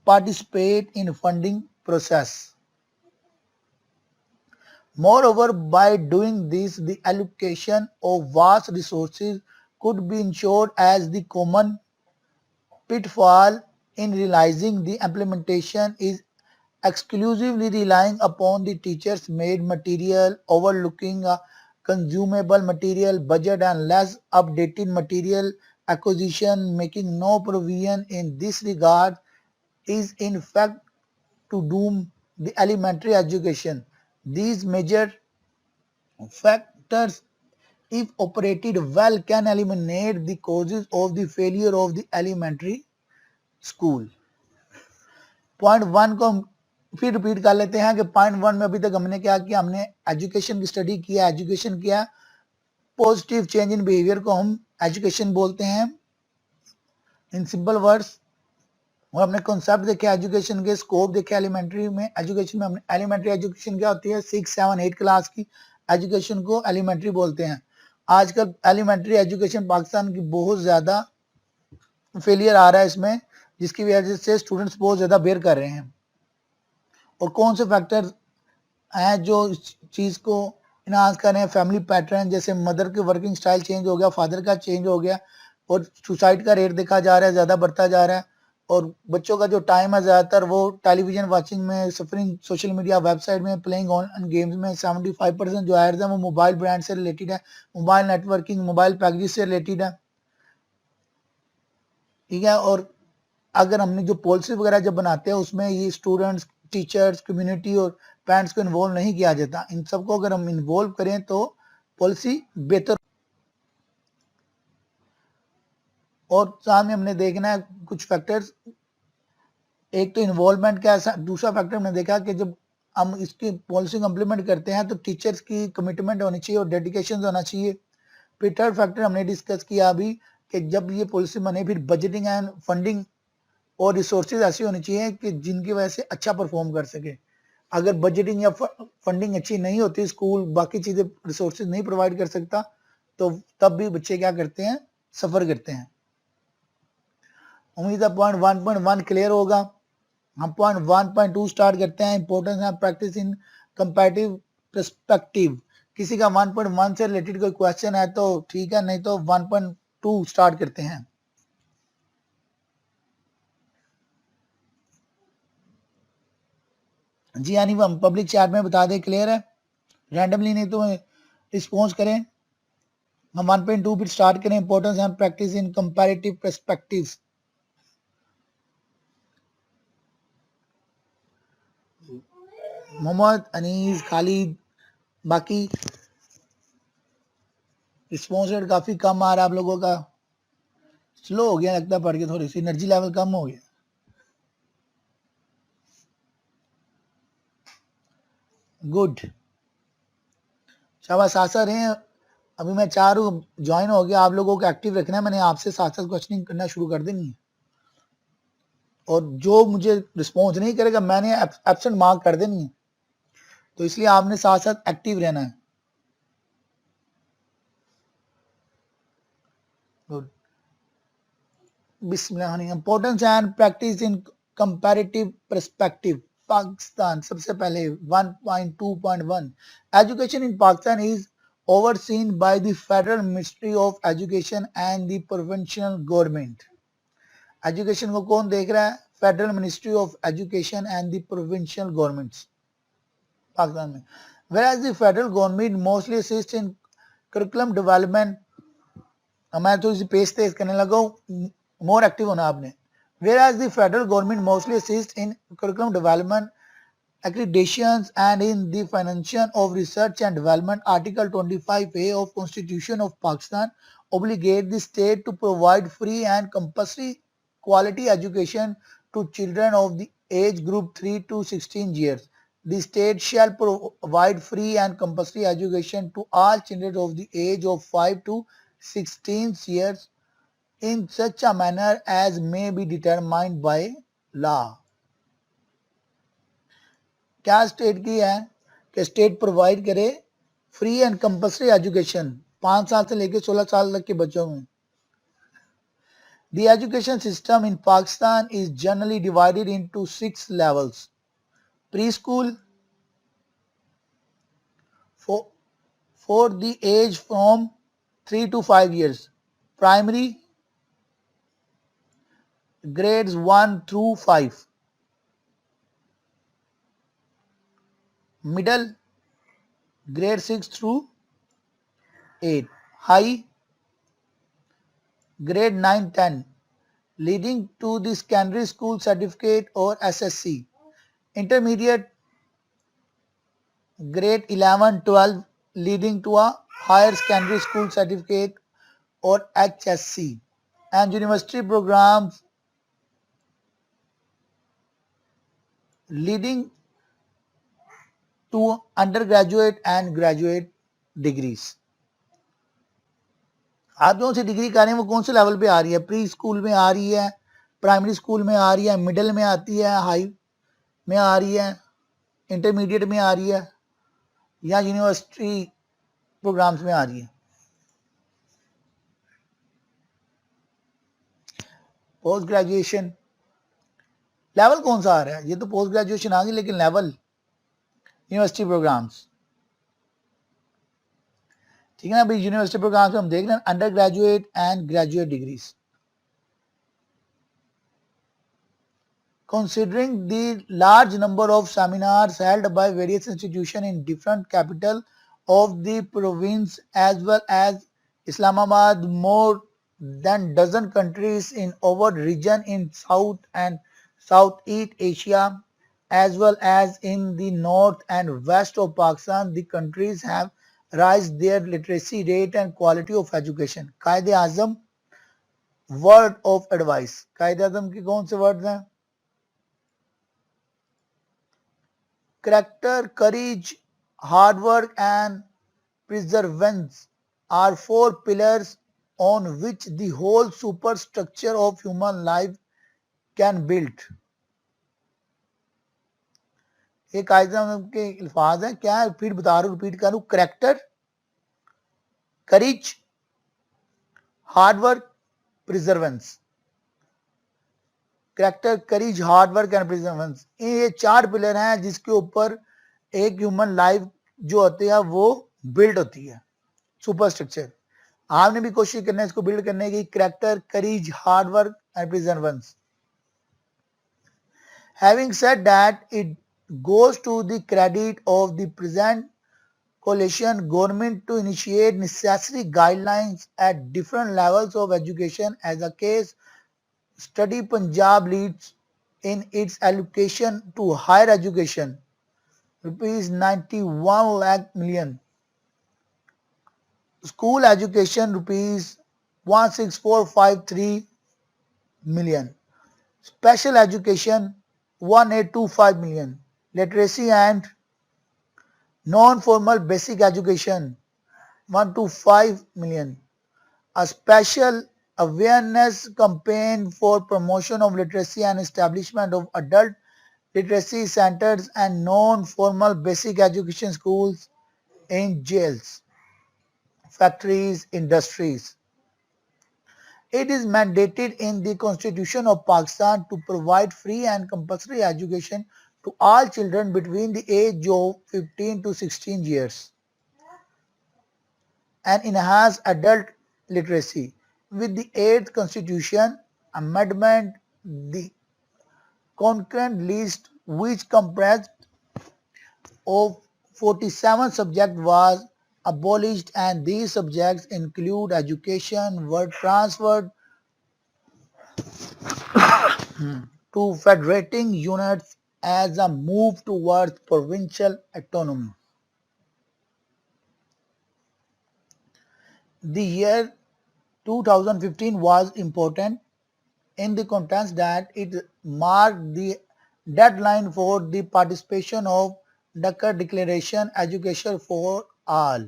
participate in funding process. Moreover, by doing this, the allocation of vast resources could be ensured, as the common pitfall in realizing the implementation is exclusively relying upon the teachers made material, overlooking consumable material budget and less updated material acquisition. Making no provision in this regard is in fact to doom the elementary education. These major factors, if operated well, can eliminate the causes of the failure of the elementary school. Point one को हम फिर repeat कर लेते हैं कि point one में अभी तक हमने क्या किया, हमने एजुकेशन की स्टडी किया, एजुकेशन किया, पॉजिटिव चेंज इन बिहेवियर को हम एजुकेशन बोलते हैं इन सिंपल वर्ड्स। और हमने कॉन्सेप्ट देखे एजुकेशन के, स्कोप देखे एलिमेंट्री में। एजुकेशन में हमने एलिमेंट्री एजुकेशन क्या होती है, 6, 7, 8 क्लास की एजुकेशन को एलिमेंट्री बोलते हैं। आजकल एलिमेंट्री एजुकेशन पाकिस्तान की बहुत ज़्यादा फेलियर आ रहा है इसमें, जिसकी वजह से स्टूडेंट्स बहुत ज़्यादा बेयर कर रहे हैं। और कौन से फैक्टर हैं जो इस चीज़ को इनहांस कर रहे हैं? फैमिली पैटर्न, जैसे मदर के वर्किंग स्टाइल चेंज हो गया, फादर का चेंज हो गया, और सुसाइड का रेट देखा जा रहा है ज़्यादा बढ़ता जा रहा है। और बच्चों का जो टाइम है ज़्यादातर वो टेलीविज़न वाचिंग में, सफरिंग सोशल मीडिया वेबसाइट में, प्लेइंग ऑनलाइन गेम्स में। 75% जो एड्स हैं वो मोबाइल ब्रांड से रिलेटेड है, मोबाइल नेटवर्किंग, मोबाइल पैकेज से रिलेटेड है, ठीक है। और अगर हमने जो पॉलिसी वगैरह जब बनाते हैं उसमें ये स्टूडेंट्स, टीचर्स, कम्युनिटी और पेरेंट्स को इन्वॉल्व नहीं किया जाता। इन सबको अगर हम इन्वॉल्व करें तो पॉलिसी बेहतर। और सामने हमने देखना है कुछ फैक्टर्स, एक तो इन्वॉल्वमेंट का ऐसा, दूसरा फैक्टर हमने देखा कि जब हम इसकी पॉलिसी को इम्प्लीमेंट करते हैं तो टीचर्स की कमिटमेंट होनी चाहिए और डेडिकेशन होना चाहिए। फिर थर्ड फैक्टर हमने डिस्कस किया अभी कि जब ये पॉलिसी बने फिर बजटिंग एंड फंडिंग और रिसोर्सेज ऐसी होनी चाहिए कि जिनकी वजह से अच्छा परफॉर्म कर सके। अगर बजटिंग या फंडिंग अच्छी नहीं होती, स्कूल बाकी चीज़ें रिसोर्सेज नहीं प्रोवाइड कर सकता, तो तब भी बच्चे क्या करते हैं, सफ़र करते हैं। उम्मीद है पॉइंट 1.1 क्लियर होगा। हम पॉइंट 1.2 स्टार्ट करते हैं, importance and practice in comparative perspective. किसी का 1.1 से रिलेटेड कोई क्वेश्चन है तो ठीक है, नहीं तो 1.2 स्टार्ट करते हैं। जी यानी हम पब्लिक चैट में बता दें, क्लियर है, रैंडमली नहीं तो रिस्पॉन्स करें। हम 1.2 फिर स्टार्ट करें, importance and practice in comparative perspective. Mohammad, Anees, Khalid, बाकी रिस्पॉन्स रेट काफ़ी कम आ रहा है आप लोगों का, स्लो हो गया लगता है पढ़ के, थोड़ी सी एनर्जी लेवल कम हो गया। गुड, शाबाश, साथ साथ हैं। अभी मैं चाह रहा हूँ ज्वाइन हो गया, आप लोगों को एक्टिव रखना है, मैंने आपसे साथ साथ क्वेश्चनिंग करना शुरू कर देनी है। और जो मुझे रिस्पॉन्स नहीं करेगा मैंने एब्सेंट मार्क कर देनी है, तो इसलिए आपने साथ साथ एक्टिव रहना है। Good, Bismillah. Importance and practice in comparative perspective. Pakistan सबसे पहले 1.2.1 education in Pakistan is overseen by the Federal Ministry of Education and the Provincial Government. Education को कौन देख रहा है? Federal ministry of education and the provincial governments Pakistan में। Whereas the federal government mostly assists in curriculum development, मैं थोड़ी सी page तेज करने लगा हूँ, मोर एक्टिव होना आपने। Whereas the federal government mostly assists in curriculum development, accreditations and in the financing of research and development, Article 25A of Constitution of Pakistan obligate the state to provide free and compulsory quality education to children of the age group 3 to 16 years. The state shall provide free and compulsory education to all children of the age of 5 to 16 years in such a manner as may be determined by law. क्या state की है कि state provide करे free and compulsory education 5 साल से लेकर 16 साल तक के बच्चों में। The education system in Pakistan is generally divided into 6 levels. Preschool for the age from 3 to 5 years. Primary grades 1 through 5. Middle grade 6 through 8. High grade 9-10 leading to the secondary school certificate or SSC. Intermediate grade 11-12 leading to a higher secondary school certificate or HSC. And university programs leading to undergraduate and graduate degrees. आप जो सी degree कर रहे हैं वो कौन से level पे आ रही है? प्री स्कूल में आ रही है, प्राइमरी स्कूल में आ रही है, मिडिल में आती है, हाई में आ रही है, इंटरमीडिएट में आ रही है, या यूनिवर्सिटी प्रोग्राम्स में आ रही है? पोस्ट ग्रेजुएशन लेवल कौन सा आ रहा है? ये तो पोस्ट ग्रेजुएशन आ गई, लेकिन लेवल यूनिवर्सिटी प्रोग्राम्स, ठीक है ना भाई। यूनिवर्सिटी प्रोग्राम्स में हम देख रहे हैं under graduate and graduate degrees. Considering the large number of seminars held by various institutions in different capital of the province as well as Islamabad, more than dozen countries in our region in South and Southeast Asia as well as in the north and west of Pakistan, the countries have raised their literacy rate and quality of education. कायदे आजम word of advice, कायदे आजम के कौन से words हैं? Character, courage, hard work and perseverance are four pillars on which the whole superstructure of human life can build. ये कायदे के अल्फाज हैं, क्या है? रिपीट बता रहा हूँ, रिपीट कर रहा हूँ. Character, courage, hard work, प्रिजर्वेंस. Character, courage, hard work and प्रिजर्वेंस, ये चार पिलर हैं जिसके ऊपर एक ह्यूमन लाइफ जो होती है वो बिल्ड होती है. सुपर स्ट्रक्चर आपने भी कोशिश करना है इसको बिल्ड करने की. Character, courage, hard work and प्रिजर्वेंस. Having said that, it goes to the credit of the present coalition government to initiate necessary guidelines at different levels of education. As a case study, Punjab leads in its allocation to higher education, rupees 91 lakh million. School education, rupees 16453 million. Special education, 1825 million. Literacy and non-formal basic education, 125 million. A special awareness campaign for promotion of literacy and establishment of adult literacy centers and non-formal basic education schools in jails, factories, industries. It is mandated in the Constitution of Pakistan to provide free and compulsory education to all children between the age of 15 to 16 years and enhance adult literacy. With the 8th Constitution Amendment, the concurrent list, which comprised of 47 subjects, was abolished, and these subjects include education were transferred to federating units as a move towards provincial autonomy. The year 2015 was important in the context that it marked the deadline for the participation of Dhaka Declaration Education for All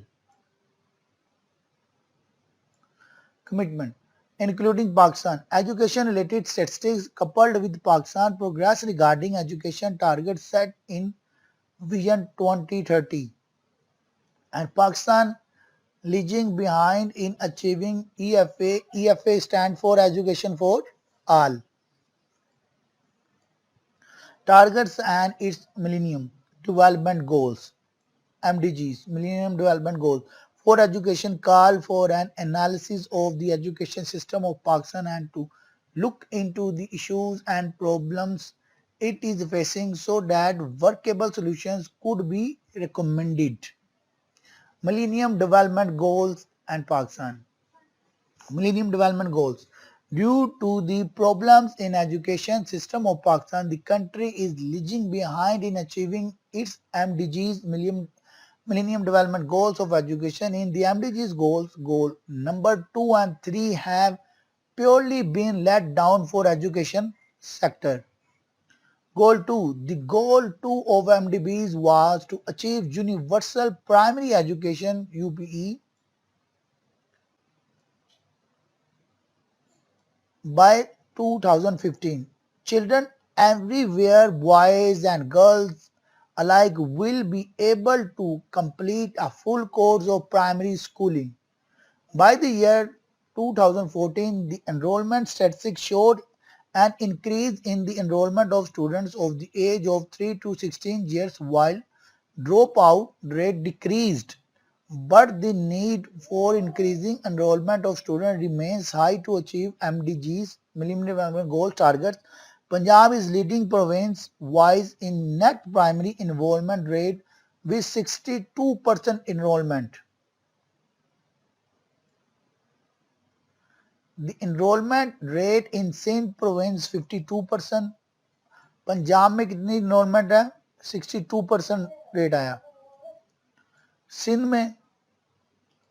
commitment, including Pakistan. Education-related statistics coupled with Pakistan progress regarding education targets set in Vision 2030 and Pakistan lagging behind in achieving EFA. EFA stands for Education for All targets and its Millennium Development Goals, MDGs, Millennium Development Goals for education call for an analysis of the education system of Pakistan and to look into the issues and problems it is facing so that workable solutions could be recommended. Millennium Development Goals and Pakistan. Millennium Development Goals. Due to the problems in education system of Pakistan, the country is lagging behind in achieving its MDGs, Millennium Development Goals of education. In the MDGs goals, goal number 2 and 3 have purely been let down for education sector. Goal 2. The goal 2 of MDBs was to achieve universal primary education UPE by 2015. Children everywhere, boys and girls alike, will be able to complete a full course of primary schooling. By the year 2014, the enrollment statistics showed an increase in the enrollment of students of the age of 3 to 16 years while dropout rate decreased. But the need for increasing enrollment of students remains high to achieve MDGs, Millennium Development Goals targets. Punjab is leading province-wise in net primary enrollment rate with 62% enrollment. The enrollment rate in Sindh province 52%, Punjab में कितनी enrolment है? 62% rate आया, सिंध में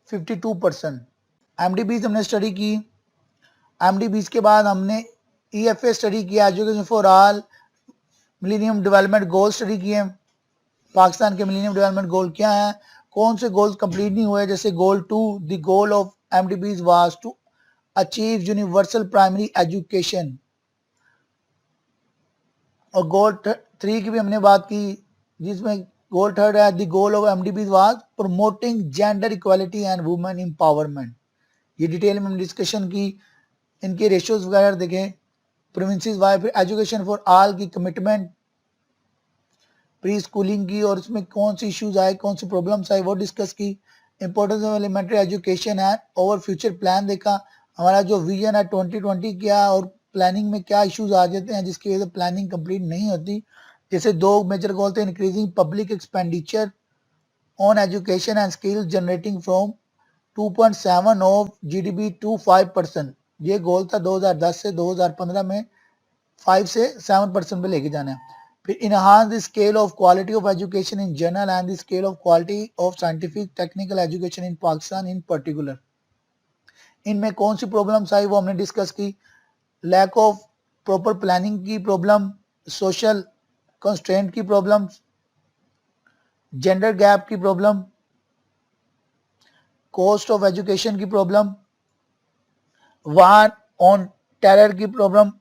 52%। एमडीबीज हमने study की, एमडीबीज के बाद हमने ईएफए स्टडी किया, education for all, millennium development goal study किए। पाकिस्तान के मिलेनियम डेवलपमेंट गोल क्या है, कौन से गोल्स कंप्लीट नहीं हुए, जैसे goal 2, the goal of MDGs was to achieve universal primary education. और गोल 3 की भी हमने बात की, जिसमें गोल 3 है, the goal of MDGs was promoting gender equality and women empowerment. ये डिटेल में हमने डिस्कशन की, इनके रेशियोज वगैरह देखें, प्रोविंसेस वाइज। फिर एजुकेशन फॉर ऑल की कमिटमेंट, प्री स्कूलिंग की, और इसमें कौन सी इश्यूज आए, कौन सी प्रॉब्लम्स आए, वो डिस्कस की। इंपॉर्टेंस ऑफ एलिमेंट्री एजुकेशन है, ओवर फ्यूचर प्लान देखा, हमारा जो विजन है 2020 क्या, और प्लानिंग में क्या इश्यूज आ जाते हैं जिसकी वजह से प्लानिंग कंप्लीट नहीं होती। जैसे 2 मेजर गोल थे, increasing public expenditure on education and skills generating from 2.7 of GDP to 5%। ये गोल था 2010 से 2015 में 5 से 7% पे लेके जाना है। फिर enhance the scale of quality of education in general and the scale of quality of scientific technical education in Pakistan in particular। इनमें कौन सी प्रॉब्लम्स आई वो हमने डिस्कस की, लैक ऑफ प्रॉपर प्लानिंग की प्रॉब्लम, सोशल कंस्ट्रेंट की problem, gender gap की problem, cost of education की problem, war on terror की प्रॉब्लम,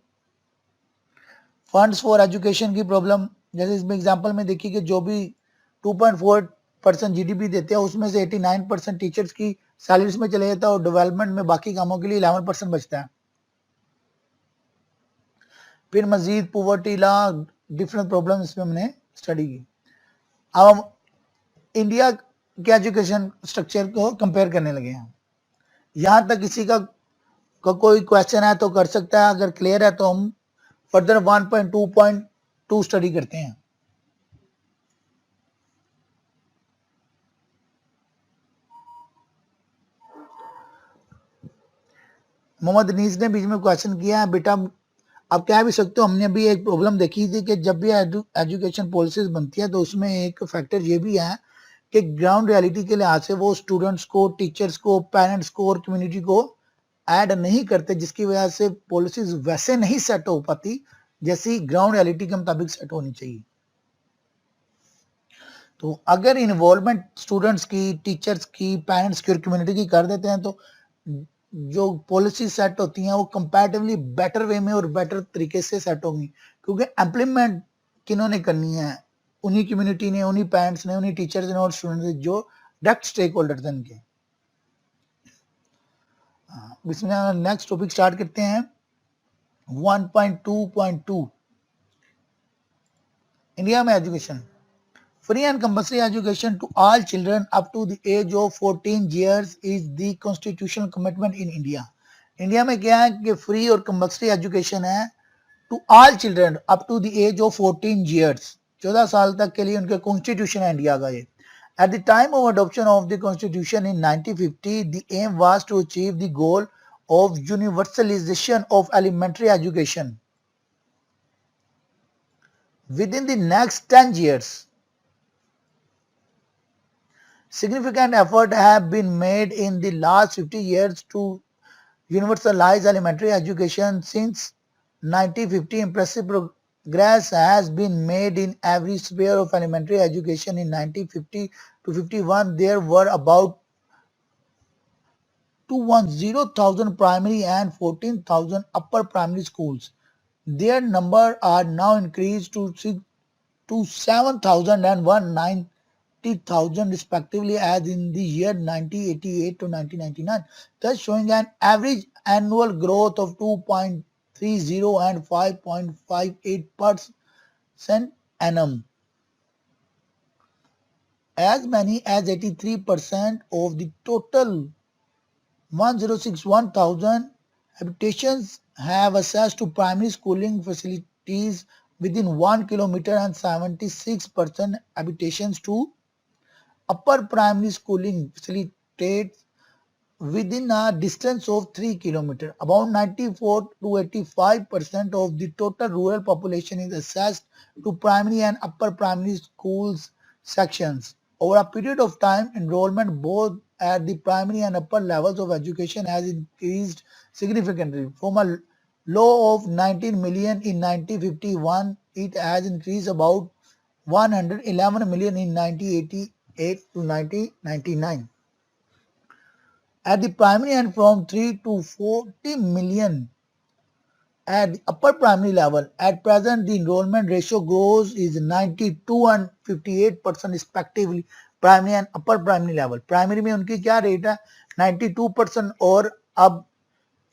फंड्स फॉर एजुकेशन की प्रॉब्लम। जैसे इसमें एग्जांपल में देखिए कि जो भी 2.4% जीडीपी देते हैं उसमें से 89% टीचर्स की सैलरीज में चले जाता है और डेवलपमेंट में बाकी कामों के लिए 11% बचता है। फिर मजीद पॉवर्टी ला, डिफरेंट प्रॉब्लम इसमें हमने स्टडी की। अब हम इंडिया के एजुकेशन स्ट्रक्चर को कंपेयर करने लगे हैं। यहाँ तक किसी का कोई क्वेश्चन है तो कर सकता है, अगर क्लियर है तो हम फर्दर 1.2.2 स्टडी करते हैं। मोहम्मद अनीस ने बीच में क्वेश्चन किया है, बेटा आप कह भी सकते हो, हमने अभी एक प्रॉब्लम देखी थी कि जब भी एजुकेशन पॉलिसीज बनती है तो उसमें एक फैक्टर ये भी है कि ग्राउंड रियलिटी के लिहाज से वो स्टूडेंट्स को, टीचर्स को, पेरेंट्स को और कम्युनिटी को ऐड नहीं करते, जिसकी वजह से पॉलिसीज वैसे नहीं सेट हो पाती जैसी ग्राउंड रियलिटी के मुताबिक सेट होनी चाहिए। तो अगर इन्वॉल्वमेंट स्टूडेंट्स की, टीचर्स की, पेरेंट्स की और कम्युनिटी की कर देते हैं तो जो पॉलिसी सेट होती हैं वो कंपैरेटिवली बेटर वे में और बेटर तरीके से सेट होंगी, क्योंकि इम्प्लीमेंट किन्होंने करनी है, उन्हीं कम्युनिटी ने, उन्हीं पेरेंट्स ने, उन्हीं टीचर्स ने और स्टूडेंट्स ने, जो डायरेक्ट स्टेक होल्डर्स हैं इनके। इसमें नेक्स्ट टॉपिक स्टार्ट करते हैं 1.2.2 इंडिया में education. Free and compulsory education to all children up to the age of 14 years is the constitutional commitment in India। India में क्या है कि फ्री और कंपल्सरी एजुकेशन है to all children up to the age of 14 years, 14 साल तक के लिए उनके कॉन्स्टिट्यूशन है इंडिया का ये। At the time of adoption of the constitution in 1950, the aim was to achieve the goal of universalization of elementary education within the next 10 years। Significant effort have been made in the last 50 years to universalize elementary education. Since 1950, impressive progress has been made in every sphere of elementary education. In 1950 to 51, there were about 210,000 primary and 14,000 upper primary schools. Their number are now increased to 7,000 and 190,000 respectively as in the year 1988 to 1999, thus showing an average annual growth of 2.30 and 5.58% annum. As many as 83% of the total 1,061,000 habitations have access to primary schooling facilities within 1 kilometer and 76% habitations to upper primary schooling facilities within a distance of 3 kilometers. About 94 to 85% of the total rural population is assessed to primary and upper primary schools sections. Over a period of time, enrollment both at the primary and upper levels of education has increased significantly. From a low of 19 million in 1951, it has increased about 111 million in 1988 to 1999 at the primary and from 3 to 40 million at the upper primary level. At present, the enrollment ratio grows is 92 and 58% respectively, primary and upper primary level. Primary में उनकी क्या rate है 92% और अब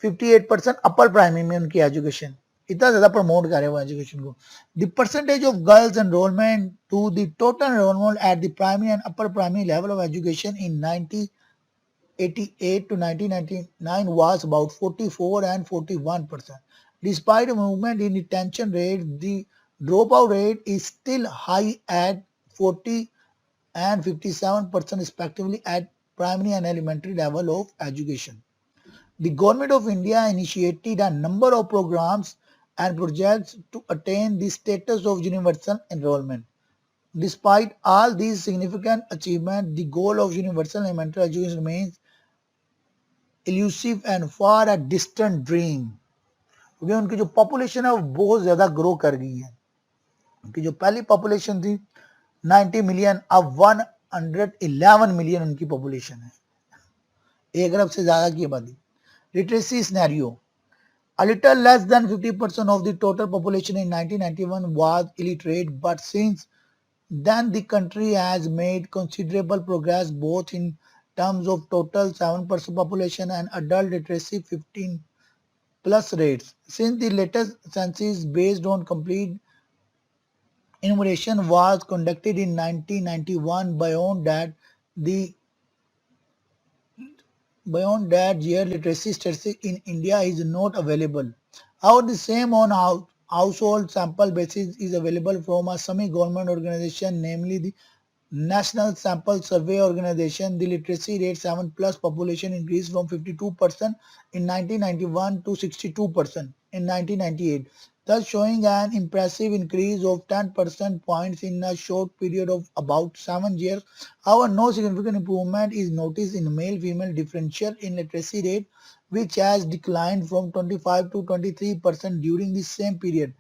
58% upper primary में उनकी education इतना ज्यादा प्रमोट कर रहे हैं वो एजुकेशन को. The percentage of girls enrolment to the total enrolment at the primary and upper primary level of education in 1988 to 1999 was about 44 and 41%. Despite a movement in retention rate, the dropout rate is still high at 40 and 57% respectively at primary and elementary level of education. The Government of India initiated a number of programs and projects to attain the status of universal enrollment. Despite all these significant achievements, the goal of universal elementary education remains elusive and far a distant dream. क्योंकि उनकी जो population है वो बहुत ज्यादा grow कर गई है. उनकी जो पहली पॉपुलेशन थी 90 मिलियन, अब 111 मिलियन उनकी पॉपुलेशन है, 1 अरब से ज्यादा की आबादी. Literacy scenario, a little less than 50% of the total population in 1991 was illiterate, but since then the country has made considerable progress both in terms of total 7% population and adult literacy 15 plus rates. Since the latest census based on complete enumeration was conducted in 1991, beyond that year literacy statistic in India is not available. However, the same on household sample basis is available from a semi-government organization, namely the National Sample Survey Organization. The literacy rate 7 plus population increased from 52% in 1991 to 62% in 1998, thus showing an impressive increase of 10 percent points in a short period of about 7 years. However, no significant improvement is noticed in male-female differential in literacy rate, which has declined from 25 to 23% during the same period.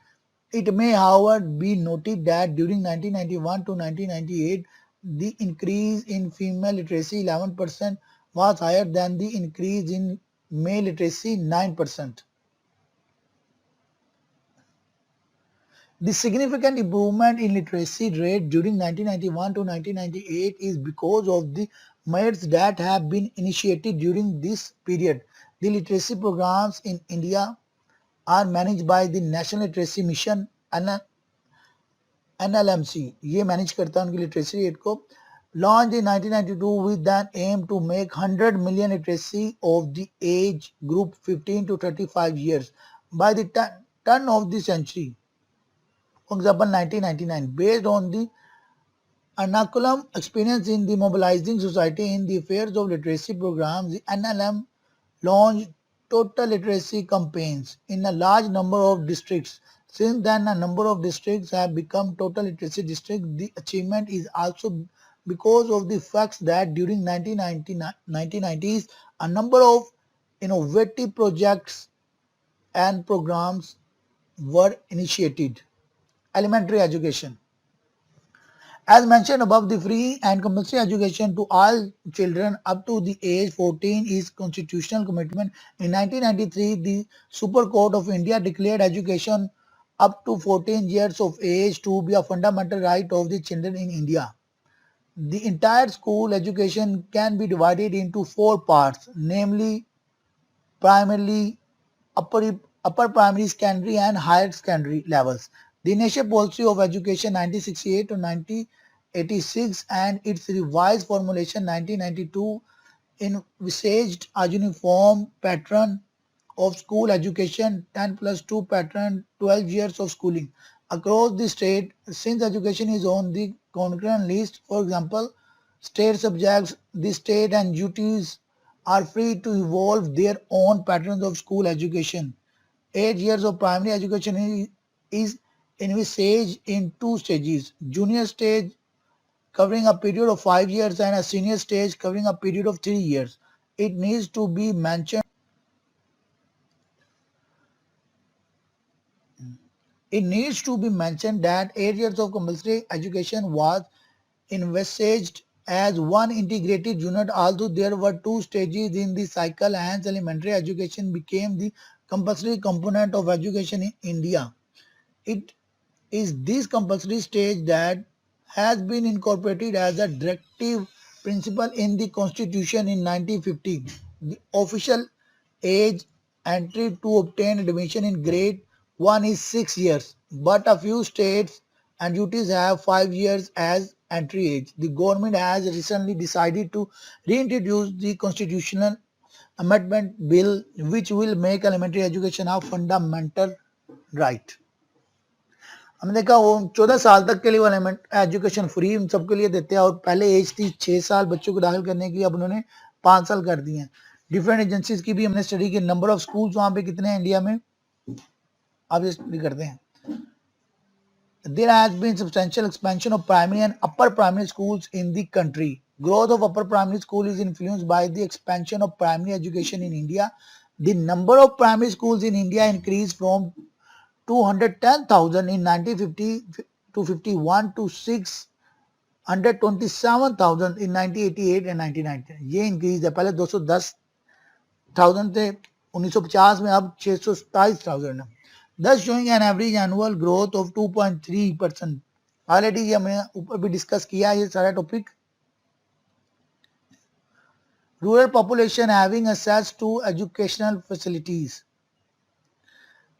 It may, however, be noted that during 1991 to 1998, the increase in female literacy 11% was higher than the increase in male literacy 9%. The significant improvement in literacy rate during 1991 to 1998 is because of the measures that have been initiated during this period. The literacy programs in India are managed by the National Literacy Mission NLMC. ये manage करता है उनकी literacy rate को. Launched in 1992 with an aim to make 100 million literacy of the age group 15 to 35 years by the turn of the century. For example, 1999, based on the Ernakulam experience in the mobilizing society in the affairs of literacy programs, the NLM launched total literacy campaigns in a large number of districts. Since then, a number of districts have become total literacy districts. The achievement is also because of the facts that during 1990s, a number of innovative projects and programs were initiated. Elementary education. As mentioned above, the free and compulsory education to all children up to the age 14 is constitutional commitment. In 1993, the Super Court of India declared education up to 14 years of age to be a fundamental right of the children in India. The entire school education can be divided into 4 parts, namely primarily upper primary, secondary and higher secondary levels. The National Policy of Education 1968 to 1986 and its revised formulation 1992 envisaged a uniform pattern of school education 10 plus 2 pattern 12 years of schooling across the state. Since education is on the concurrent list, for example, state subjects, the state and duties are free to evolve their own patterns of school education. 8 years of primary education is envisaged in two stages: junior stage covering a period of 5 years and a senior stage covering a period of 3 years. It needs to be mentioned It needs to be mentioned that 8 years of compulsory education was envisaged as one integrated unit, although there were two stages in the cycle. Hence, elementary education became the compulsory component of education in India. It is this compulsory stage that has been incorporated as a directive principle in the Constitution in 1950. The official age entry to obtain admission in grade 1 is 6 years, but a few states and duties have 5 years as entry age. The government has recently decided to reintroduce the constitutional amendment bill, which will make elementary education a fundamental right. हमने देखा वो 14 साल तक के लिए वो education free उन सबके लिए देते हैं, और पहले एज थी 6 साल बच्चों को दाखिल करने की, अब उन्होंने 5 साल कर दिए हैं। डिफरेंट एजेंसीज की भी हमने स्टडी की, नंबर ऑफ स्कूल्स वहाँ पे कितने हैं इंडिया में, अब ये स्टडी करते हैं। There has been substantial expansion of primary and upper primary schools in the country. Growth of upper primary school is influenced by the expansion of primary education in India. The number of primary schools in India increased from 210,000 in 1950 to 51 to 627,000 in 1988 and 1990. ये increase है, पहले 210,000 थे 1950 में, अब 627,000 है, thus showing an average annual growth of 2.3%. Already ये हमने ऊपर भी डिस्कस किया ये सारा topic. Rural population having access to educational facilities.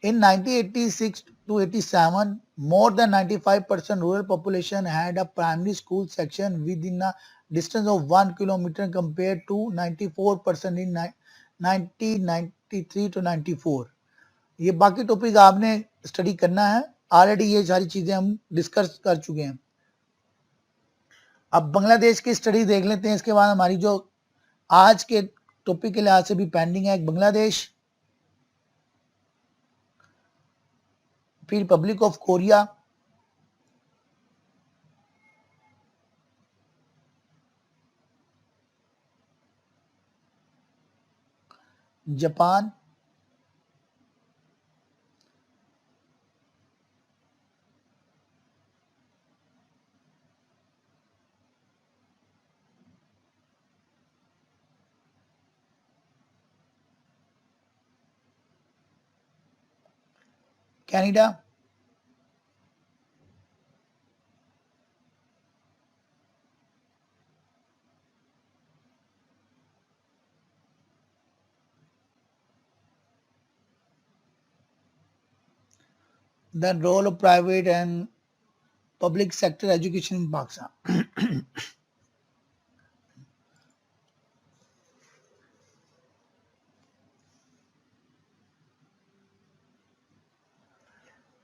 In 1986 to 87, more than 95% rural population had a primary school section within a distance of 1 kilometer compared to 94% in 1993 to 94. ये बाकी topic आपने स्टडी करना है, already ये सारी चीजें हम discuss कर चुके हैं। अब बांग्लादेश की स्टडी देख लेते हैं, इसके बाद हमारी जो आज के टॉपिक के लिहाज से भी पेंडिंग है, बांग्लादेश, फिर Republic of Korea, Japan, Canada, the role of private and public sector education in Pakistan.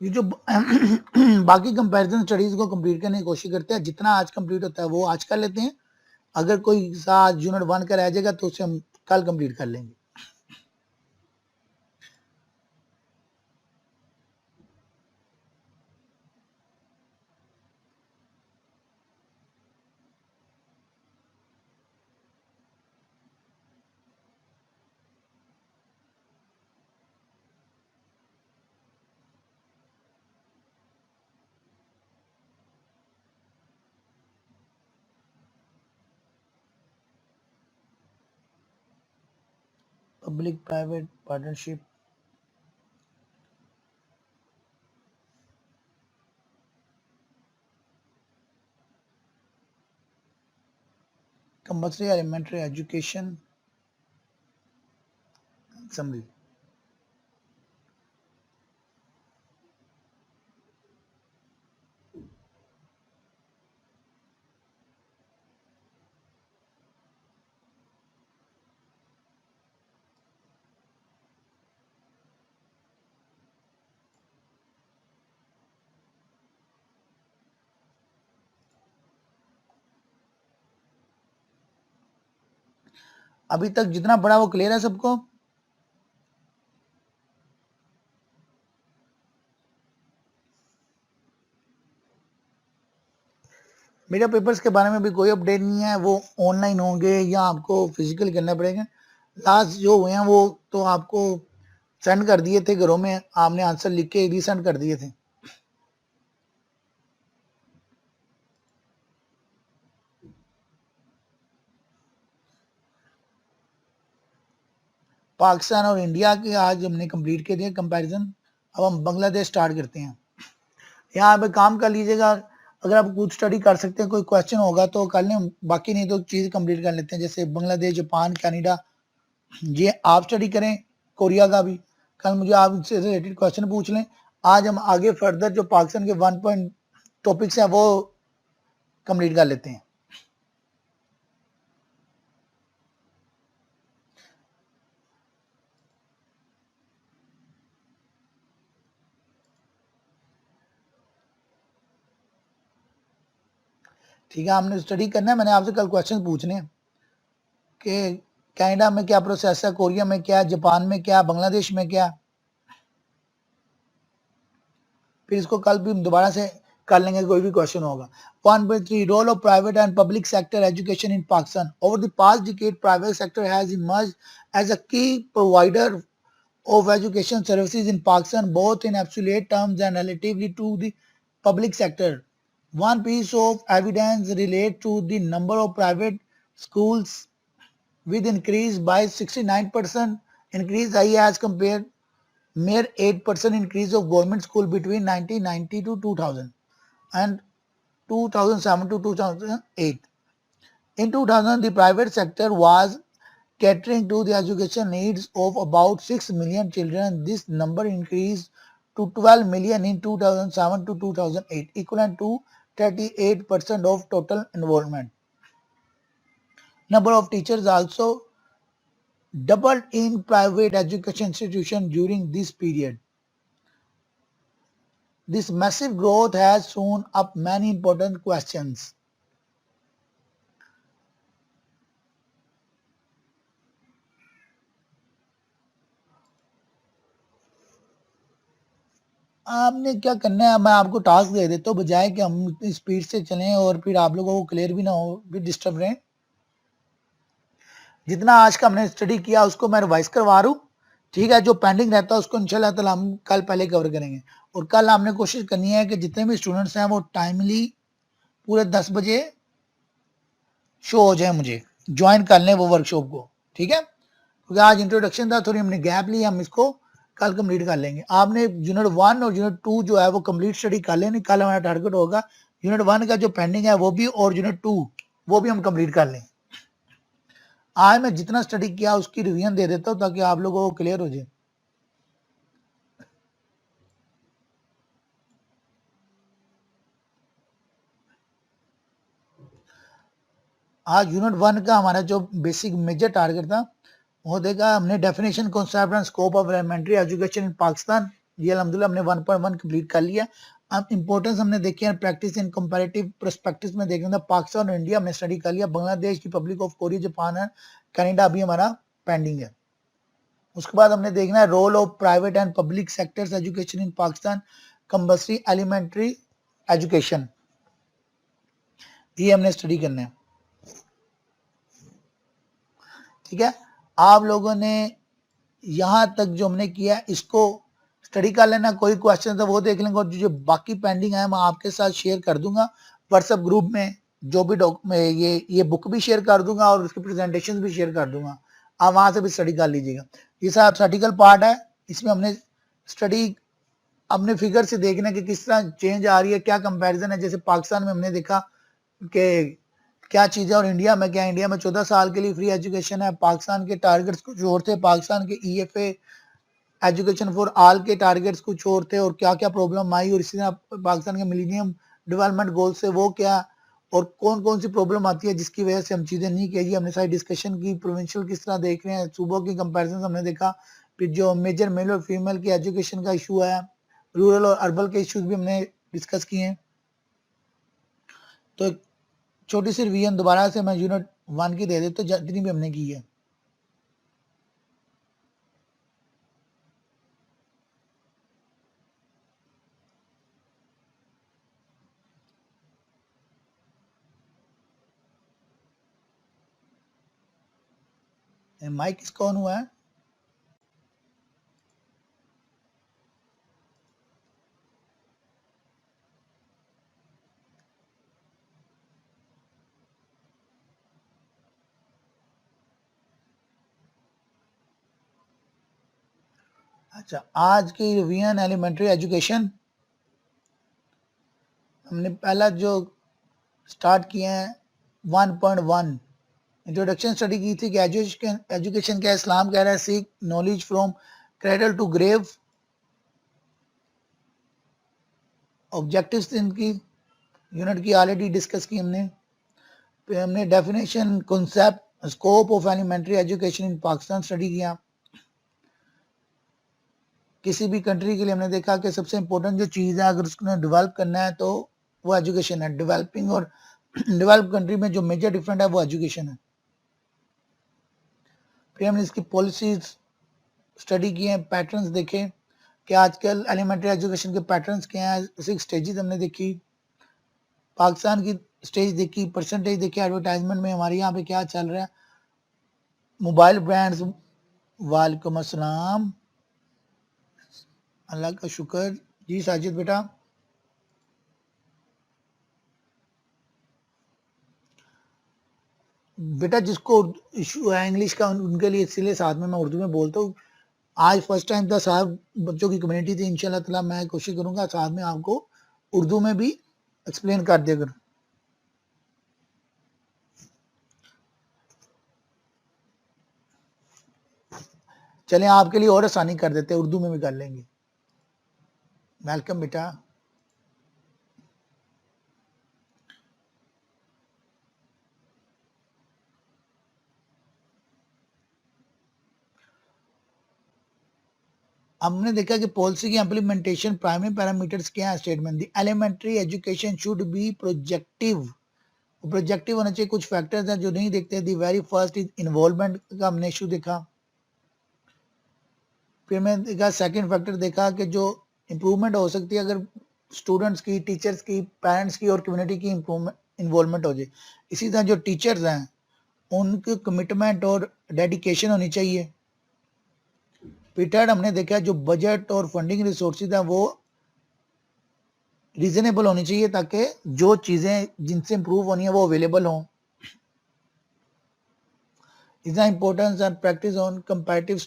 ये जो बाकी कंपैरिजन स्टडीज को कंप्लीट करने की कोशिश करते हैं, जितना आज कंप्लीट होता है वो आज कर लेते हैं, अगर कोई आज यूनिट 1 का रह जाएगा तो उसे हम कल कंप्लीट कर लेंगे। Public private partnership, compulsory elementary education summary. अभी तक जितना पढ़ा वो क्लियर है सबको? मीडिया पेपर्स के बारे में भी कोई अपडेट नहीं है, वो ऑनलाइन होंगे या आपको फिजिकल करना पड़ेगा। लास्ट जो हुए हैं वो तो आपको सेंड कर दिए थे घरों में, आपने आंसर लिख के रीसेंड कर दिए थे। पाकिस्तान और इंडिया के आज हमने कंप्लीट कर दिया कंपैरिजन। अब हम बांग्लादेश स्टार्ट करते हैं। यहाँ पे काम कर लीजिएगा, अगर आप कुछ स्टडी कर सकते हैं, कोई क्वेश्चन होगा तो कर लें, बाकी नहीं तो चीज़ कंप्लीट कर लेते हैं। जैसे बांग्लादेश, जापान, कनाडा, ये आप स्टडी करें। कोरिया का भी कल मुझे आप इससे रिलेटेड क्वेश्चन पूछ लें। आज हम आगे फर्दर जो पाकिस्तान के 1 पॉइंट टॉपिक्स हैं वो कंप्लीट कर लेते हैं। ठीक है, आपने स्टडी करना है। मैंने आपसे कल क्वेश्चन पूछने हैं कि कनाडा में क्या प्रोसेस है, कोरिया में क्या, जापान में क्या, बांग्लादेश में क्या। फिर इसको कल भी दोबारा से कर लेंगे, कोई भी क्वेश्चन होगा। 1.3 role of private and public sector education in Pakistan. Over the past decade private sector has emerged as a key provider of education services in Pakistan, both in absolute terms and relatively to the public sector. One piece of evidence relates to the number of private schools with increase by 69% increase as compared mere 8% increase of government school between 1990 to 2000 and 2007 to 2008. In 2000, the private sector was catering to the education needs of about 6 million children. This number increased to 12 million in 2007 to 2008, equivalent to 38% of total enrollment. Number of teachers also doubled in private education institutions during this period. This massive growth has thrown up many important questions. आपने क्या करना है, मैं आपको task दे देता हूँ, बजाय कि हम इतनी स्पीड से चलें और फिर आप लोगों को क्लियर भी ना हो, फिर डिस्टर्ब रहें। जितना आज का हमने स्टडी किया उसको मैं रिवाइज करवा रहा हूँ, ठीक है। जो पेंडिंग रहता है उसको इंशाल्लाह ताला हम कल पहले कवर करेंगे। और कल हमने कोशिश करनी है कि जितने भी स्टूडेंट्स हैं वो टाइमली पूरे 10 बजे शो हो जाए, मुझे ज्वाइन कर लें वो वर्कशॉप को, ठीक है। क्योंकि आज इंट्रोडक्शन था, थोड़ी हमने गैप ली, हम इसको कल कंप्लीट कर लेंगे। आपने यूनिट 1 और यूनिट 2 जो है वो कंप्लीट स्टडी कर लेनी। कल हमारा टारगेट होगा यूनिट 1 का जो पेंडिंग है वो भी, और यूनिट 2 वो भी हम कंप्लीट कर लें। आज मैं जितना स्टडी किया उसकी रिवीजन दे देता हूँ ताकि आप लोगों को क्लियर हो जाए। आज यूनिट 1 का हमारा जो बेसिक मेजर टारगेट था वो देखा हमने, definition, concept and scope of elementary education in Pakistan. ये अल्हम्दुलिल्लाह हमने 1.1 कंप्लीट कर लिया। अब इंपॉर्टेंस हमने देखी है, प्रैक्टिस इन कंपैरेटिव पर्सपेक्टिव में देखना था। पाकिस्तान और इंडिया हमने स्टडी कर लिया। Bangladesh, Republic of Korea, Japan and Canada अभी हमारा पेंडिंग है। उसके बाद हमने देखना है role of private and public sectors education in Pakistan, compulsory elementary education, ये हमने स्टडी करना है, ठीक है। आप लोगों ने यहां तक जो हमने किया इसको स्टडी कर लेना। कोई क्वेश्चन तो वो देख लेंगे, और जो बाकी पेंडिंग है मैं आपके साथ शेयर कर दूंगा व्हाट्सएप ग्रुप में। जो भी ये बुक भी शेयर कर दूंगा और उसकी प्रेजेंटेशन भी शेयर कर दूंगा, आप वहां से भी स्टडी कर लीजिएगा। ये सब प्रैक्टिकल पार्ट है, इसमें हमने स्टडी अपने फिगर से देखना कि किस तरह चेंज आ रही है, क्या कंपैरिजन है। जैसे पाकिस्तान में हमने देखा कि क्या चीज़ है और इंडिया में क्या। इंडिया में 14 साल के लिए फ्री एजुकेशन है, पाकिस्तान के टारगेट्स कुछ और थे, पाकिस्तान के EFA एजुकेशन फॉर ऑल के टारगेट्स कुछ और थे, और क्या क्या प्रॉब्लम आई, और इसी तरह पाकिस्तान के मिलीनियम डेवलपमेंट गोल से वो क्या, और कौन कौन सी प्रॉब्लम आती है जिसकी वजह से हम चीज़ें नहीं की। हमने सारी डिस्कशन की, प्रोविंशियल किस तरह देख रहे हैं, सूबों की कंपेरिजन हमने देखा। फिर जो मेजर मेल और फीमेल की एजुकेशन का इशू है, रूरल और अर्बन के इशूज भी हमने डिस्कस किए हैं। तो छोटी सी रिवीजन दोबारा से मैं यूनिट 1 की दे देता हूँ जितनी भी हमने की है। माइक किसका ऑन हुआ है? अच्छा, आज की रिवीजन एलिमेंट्री एजुकेशन हमने पहला जो स्टार्ट किया है 1.1 इंट्रोडक्शन स्टडी की थी कि एजुकेशन क्या इस्लाम कह रहा है, seek knowledge from cradle to grave. Objectives इनकी यूनिट की ऑलरेडी डिस्कस की हमने। फिर हमने definition, concept, scope of elementary education in Pakistan study किया। किसी भी कंट्री के लिए हमने देखा कि सबसे इम्पोर्टेंट जो चीज़ है अगर उसको डेवलप करना है तो वो एजुकेशन है। डेवलपिंग और डेवलप कंट्री में जो मेजर डिफरेंट है वो एजुकेशन है। फिर हमने इसकी पॉलिसीज स्टडी किए हैं, पैटर्न्स देखे कि आजकल एलिमेंट्री एजुकेशन के पैटर्न्स क्या हैं। 6 स्टेजेस हमने देखी, पाकिस्तान की स्टेज देखी, परसेंटेज देखी, एडवर्टाइजमेंट में हमारे यहाँ पे क्या चल रहा है, मोबाइल ब्रांड्स। वालेकुम अस्सलाम, अल्लाह का शुक्र जी। साजिद बेटा, बेटा जिसको इशू है इंग्लिश का उनके लिए इसीलिए साथ में मैं उर्दू में बोलता हूँ। आज फर्स्ट टाइम था, साहब बच्चों की कम्युनिटी थी, इंशाल्लाह ताला मैं कोशिश करूंगा साथ में आपको उर्दू में भी एक्सप्लेन कर दिया करूँ। चलें आपके लिए और आसानी कर देते हैं, उर्दू में भी कर लेंगे। वेलकम बेटा। हमने देखा कि पॉलिसी की इम्प्लीमेंटेशन प्राइमरी पैरामीटर्स क्या है statement. The elementary education should be projective. Projective होना चाहिए। कुछ फैक्टर्स हैं जो नहीं देखते। The very first is involvement का हमने इशू देखा। फिर मैं देखा सेकंड फैक्टर देखा कि जो इम्प्रूवमेंट हो सकती है अगर स्टूडेंट्स की, टीचर्स की, पेरेंट्स की और कम्युनिटी की इन्वॉल्वमेंट हो जाए। इसी तरह जो टीचर्स हैं उनकी कमिटमेंट और डेडिकेशन होनी चाहिए। फिर थर्ड हमने देखा जो बजट और फंडिंग रिसोर्सेज है वो रीजनेबल होनी चाहिए ताकि जो चीज़ें जिनसे इम्प्रूव होनी है वो अवेलेबल हों। Is importance and practice on comparative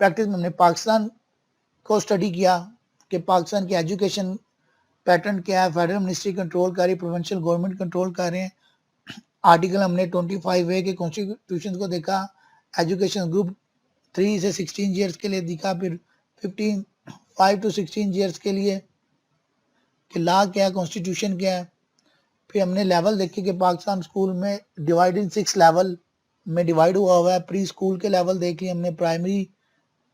practice में हमने पाकिस्तान को स्टडी किया कि पाकिस्तान की एजुकेशन पैटर्न क्या है। फेडरल मिनिस्ट्री कंट्रोल कर रही है, प्रोविंशियल गवर्नमेंट कंट्रोल कर रहे हैं। आर्टिकल हमने 25A के कॉन्स्टिट्यूशन को देखा। एजुकेशन ग्रुप 3 से 16 ईयर्स के लिए दिखा। फिर 5 to 16 ईयर्स के लिए कि लॉ क्या है, कॉन्स्टिट्यूशन क्या है। फिर हमने लेवल देखे कि पाकिस्तान स्कूल में डिवाइड इन 6 लेवल में डिवाइड हुआ है। प्री स्कूल के लेवल देख लिए हमने, प्राइमरी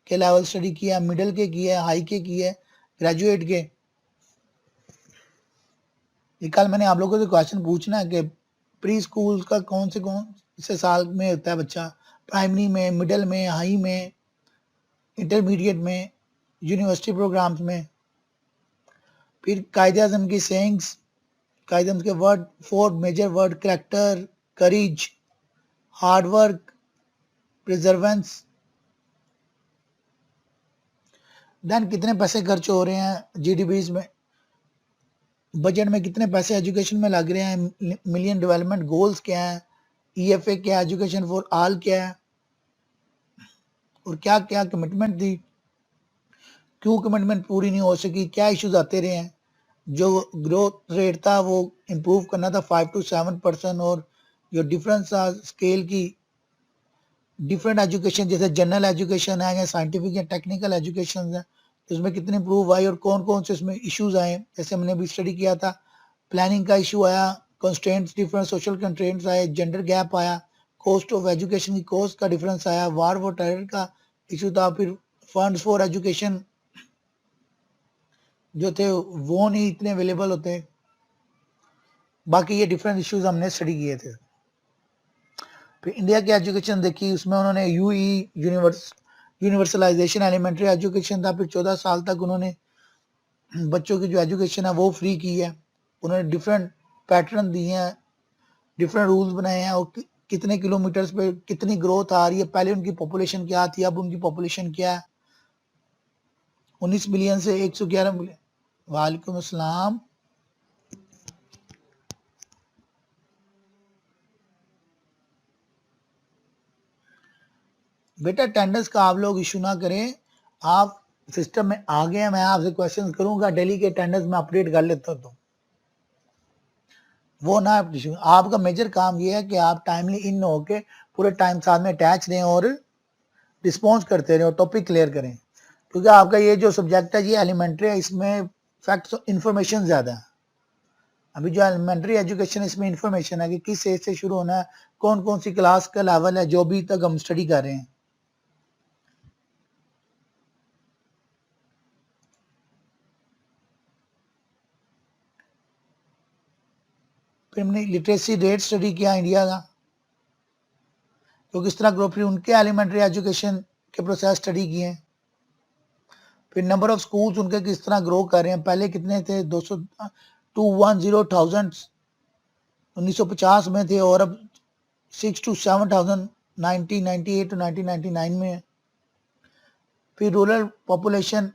के लेवल स्टडी किया, मिडिल के किए, हाई के किए, ग्रेजुएट के। कल मैंने आप लोगों से क्वेश्चन पूछना है कि प्री स्कूल का कौन से साल में होता है बच्चा, प्राइमरी में, मिडिल में, हाई में, इंटरमीडिएट में, यूनिवर्सिटी प्रोग्राम्स में। फिर कायदे आज़म की सेइंग्स, कायदे आज़म के वर्ड, 4 मेजर वर्ड, करेक्टर, करेज, हार्ड वर्क, प्रिजर्वेंस। देन कितने पैसे खर्च हो रहे हैं जीडीपीज में, बजट में कितने पैसे एजुकेशन में लग रहे हैं, मिलियन डेवलपमेंट गोल्स क्या है, ईएफए क्या है, एजुकेशन फॉर ऑल क्या है, और क्या क्या कमिटमेंट थी, क्यों कमिटमेंट पूरी नहीं हो सकी, क्या इश्यूज आते रहे हैं। जो ग्रोथ रेट था वो इम्प्रूव करना था 5 to 7%। और जो डिफरेंस था स्केल की, डिफरेंट एजुकेशन जैसे जनरल एजुकेशन है या साइंटिफिक या टेक्निकल एजुकेशन है, तो उसमें कितनी इम्प्रूव आई और कौन कौन से इसमें इश्यूज आए। जैसे हमने भी स्टडी किया था, प्लानिंग का इशू आया, कंस्ट्रेंट्स डिफरेंट सोशल कंस्ट्रेंट्स आए, जेंडर गैप आया, कॉस्ट ऑफ एजुकेशन की कॉस्ट का डिफरेंस आया, वार वो टेरर का इशू था। फिर फंड्स फॉर एजुकेशन जो थे वो नहीं इतने अवेलेबल होते। बाकी ये डिफरेंट इश्यूज हमने स्टडी किए थे। फिर इंडिया की एजुकेशन देखी, उसमें उन्होंने यूनिवर्सलाइजेशन एलिमेंट्री एजुकेशन था। फिर 14 साल तक उन्होंने बच्चों की जो एजुकेशन है वो फ्री की है। उन्होंने डिफरेंट पैटर्न दिए हैं, डिफरेंट रूल्स बनाए हैं और कितने किलोमीटर्स पे कितनी ग्रोथ आ रही है, पहले उनकी पॉपुलेशन क्या थी, अब उनकी पॉपुलेशन क्या है, 19 मिलियन से 111 मिलियन। वालेकुम अस्सलाम। बेटा अटेंडेंस का आप लोग इशू ना करें, आप सिस्टम में आ गए, मैं आपसे क्वेश्चन करूंगा, डेली के अटेंडेंस में अपडेट कर लेता हूं, तो वो ना इशू। आपका मेजर काम ये है कि आप टाइमली इन होके पूरे टाइम साथ में अटैच रहें और रिस्पॉन्स करते रहें और टॉपिक क्लियर करें, क्योंकि आपका ये जो सब्जेक्ट है ये एलिमेंट्री है, इसमें फैक्ट्स इंफॉर्मेशन ज़्यादा है। अभी जो एलिमेंट्री एजुकेशन इसमें इंफॉर्मेशन है कि किस एज से शुरू होना है, कौन कौन सी क्लास का लेवल है, जो भी तक हम स्टडी कर रहे हैं। फिर हमने लिटरेसी रेट स्टडी किया इंडिया का, तो किस तरह ग्रो, फिर उनके एलिमेंट्री एजुकेशन के प्रोसेस स्टडी किए। फिर नंबर ऑफ स्कूल्स उनके किस तरह ग्रो कर रहे हैं, पहले कितने थे, 200 210,000 1950 में थे, और अब 6 to 7,000 1998 to 1999 में। फिर rural population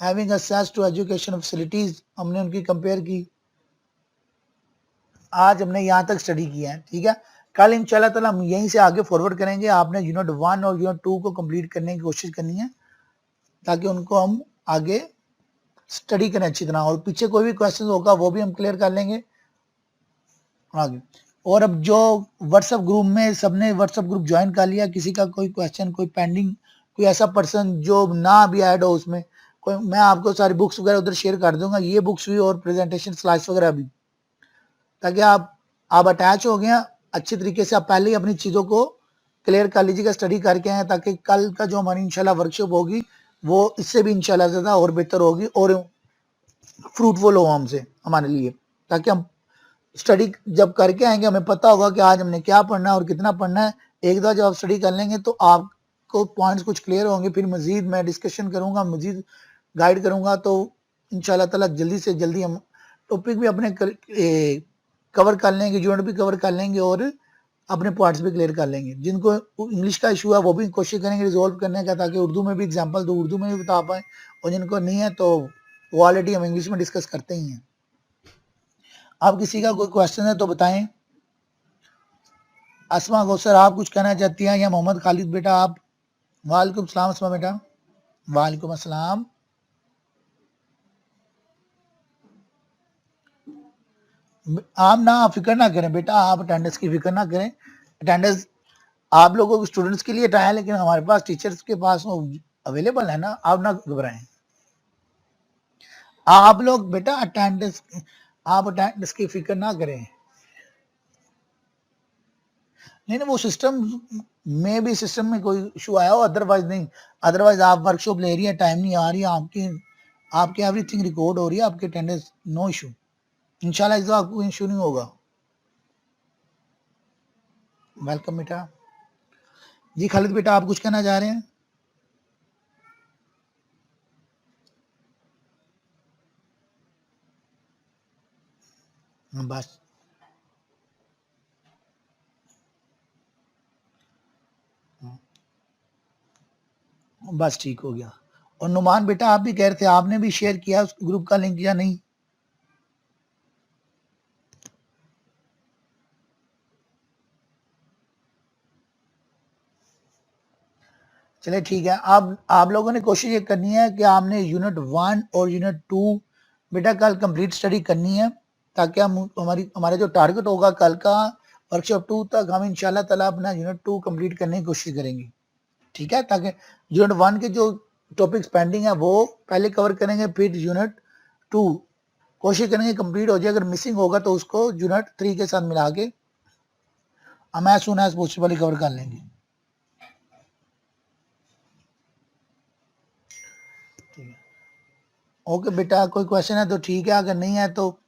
having access to education facilities हमने उनकी कंपेयर की। आज हमने यहाँ तक स्टडी किया है, ठीक है। कल इंशाल्लाह ताला हम यहीं से आगे फॉरवर्ड करेंगे। आपने यूनिट 1 और यूनिट 2 को कंप्लीट करने की कोशिश करनी है, ताकि उनको हम आगे स्टडी करें अच्छी तरह, और पीछे कोई भी क्वेश्चन होगा वो भी हम क्लियर कर लेंगे आगे। और अब जो व्हाट्सएप ग्रुप में सबने व्हाट्सएप ग्रुप ज्वाइन कर लिया, किसी का कोई क्वेश्चन, कोई पेंडिंग, कोई ऐसा पर्सन जो ना भी ऐड हो उसमें कोई, मैं आपको सारी बुक्स वगैरह उधर शेयर कर दूंगा, ये बुक्स भी और प्रेजेंटेशन स्लाइड्स वगैरह भी, ताकि आप अटैच हो गए अच्छी तरीके से। आप पहले ही अपनी चीज़ों को क्लियर कर लीजिएगा, स्टडी करके आए, ताकि कल का जो हमारी इंशाल्लाह वर्कशॉप होगी वो इससे भी इंशाल्लाह ज़्यादा और बेहतर होगी और फ्रूटफुल हो हमसे, हमारे लिए, ताकि हम स्टडी जब करके आएंगे हमें पता होगा कि आज हमने क्या पढ़ना है और कितना पढ़ना है। एक बार जब आप स्टडी कर लेंगे तो आपको पॉइंट्स कुछ क्लियर होंगे, फिर मजीद मैं डिस्कशन करूंगा, मजीद गाइड करूंगा, तो इंशाल्लाह ताला जल्दी से जल्दी हम टॉपिक भी अपने कवर कर लेंगे, यूनिट भी कवर कर लेंगे और अपने पॉइंट्स भी क्लियर कर लेंगे। जिनको इंग्लिश का इशू है वो भी कोशिश करेंगे रिजोल्व करने का, ताकि उर्दू में भी एग्जाम्पल दो, उर्दू में भी बता पाए, और जिनको नहीं है तो वो ऑलरेडी हम इंग्लिश में डिस्कस करते ही हैं। आप किसी का कोई क्वेश्चन है तो बताएं। असमा गौसर आप कुछ कहना चाहती हैं, या मोहम्मद खालिद बेटा आप? वालेकुम सलाम असमा बेटा। वालेकुम अस्सलाम। आप ना फिक्र ना करें बेटा, आप अटेंडेंस की फिक्र ना करें। अटेंडेंस आप लोगों के स्टूडेंट्स के लिए है, लेकिन हमारे पास टीचर्स के पास वो अवेलेबल है ना, आप ना घबराएं। आप लोग बेटा अटेंडेंस की फिक्र ना करें। नहीं वो सिस्टम में भी, सिस्टम में कोई इशू आया हो, अदरवाइज नहीं। अदरवाइज आप वर्कशॉप ले रही है, टाइम नहीं आ रही है, आपकी एवरीथिंग रिकॉर्ड हो रही है, आपके अटेंडेंस नो इशू, इंशाल्लाह इस आपको इशू नहीं होगा। वेलकम बेटा। जी खालिद बेटा आप कुछ कहना चाह रहे हैं? बस बस ठीक हो गया। और नुमान बेटा आप भी कह रहे थे, आपने भी शेयर किया उस ग्रुप का लिंक या नहीं? चले ठीक है। अब आप लोगों ने कोशिश ये करनी है कि आपने यूनिट 1 और यूनिट 2 बेटा कल कंप्लीट स्टडी करनी है, ताकि हम हमारे जो टारगेट होगा कल का वर्कशॉप 2 तक, हम इंशाल्लाह ताला अपना यूनिट 2 कंप्लीट करने की कोशिश करेंगे, ठीक है। ताकि यूनिट 1 के जो टॉपिक्स पेंडिंग है वो पहले कवर करेंगे, फिर यूनिट 2 कोशिश करेंगे कंप्लीट हो जाए। अगर मिसिंग होगा तो उसको यूनिट 3 के साथ मिला के हम as soon as possible cover कर लेंगे। ओके बेटा, कोई क्वेश्चन है तो ठीक है, अगर नहीं है तो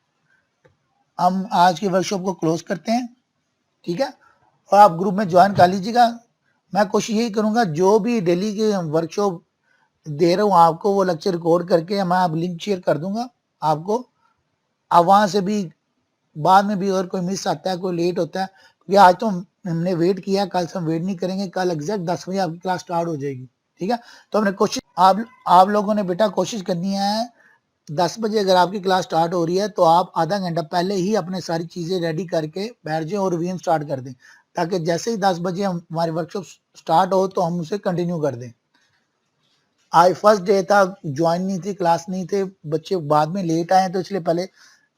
हम आज की वर्कशॉप को क्लोज करते हैं, ठीक है। और आप ग्रुप में ज्वाइन कर लीजिएगा। मैं कोशिश यही करूंगा जो भी डेली के वर्कशॉप दे रहा हूँ आपको, वो लेक्चर रिकॉर्ड करके मैं आप लिंक शेयर कर दूंगा आपको। आप वहाँ से भी बाद में भी अगर कोई मिस आता है, कोई लेट होता है, क्योंकि आज तो हमने वेट किया, कल से हम वेट नहीं करेंगे, कल एग्जैक्ट 10 बजे आपकी क्लास स्टार्ट हो जाएगी, ठीक है। तो हमने कोशिश, आप लोगों ने बेटा कोशिश करनी है 10 बजे अगर आपकी क्लास स्टार्ट हो रही है तो आप आधा घंटा पहले ही अपने सारी चीजें रेडी करके बैठ जाएं और रिवीजन स्टार्ट कर दें, ताकि जैसे ही 10 बजे हमारी वर्कशॉप स्टार्ट हो तो हम उसे कंटिन्यू कर दें। आज फर्स्ट डे था, ज्वाइन नहीं थी, क्लास नहीं थे बच्चे, बाद में लेट आए तो इसलिए पहले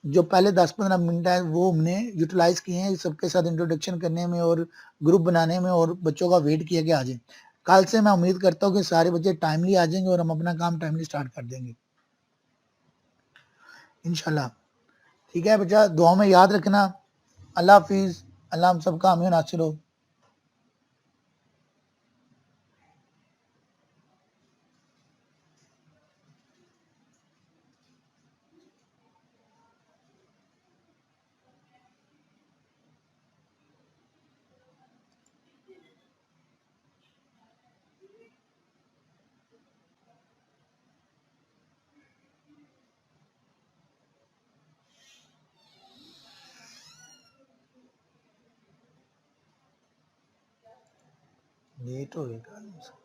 जो पहले 10-15 मिनट है वो हमने यूटिलाइज किए हैं सबके साथ इंट्रोडक्शन करने में और ग्रुप बनाने में और बच्चों का वेट किया कि आ जाए। कल से मैं उम्मीद करता हूँ कि सारे बच्चे टाइमली आ जाएंगे और हम अपना काम टाइमली स्टार्ट कर देंगे इंशाल्लाह। ठीक है बच्चा, दुआ में याद रखना। अल्लाह हाफिज, अल्लाह हम सबका हामी नासिर हो। लेट हो गया।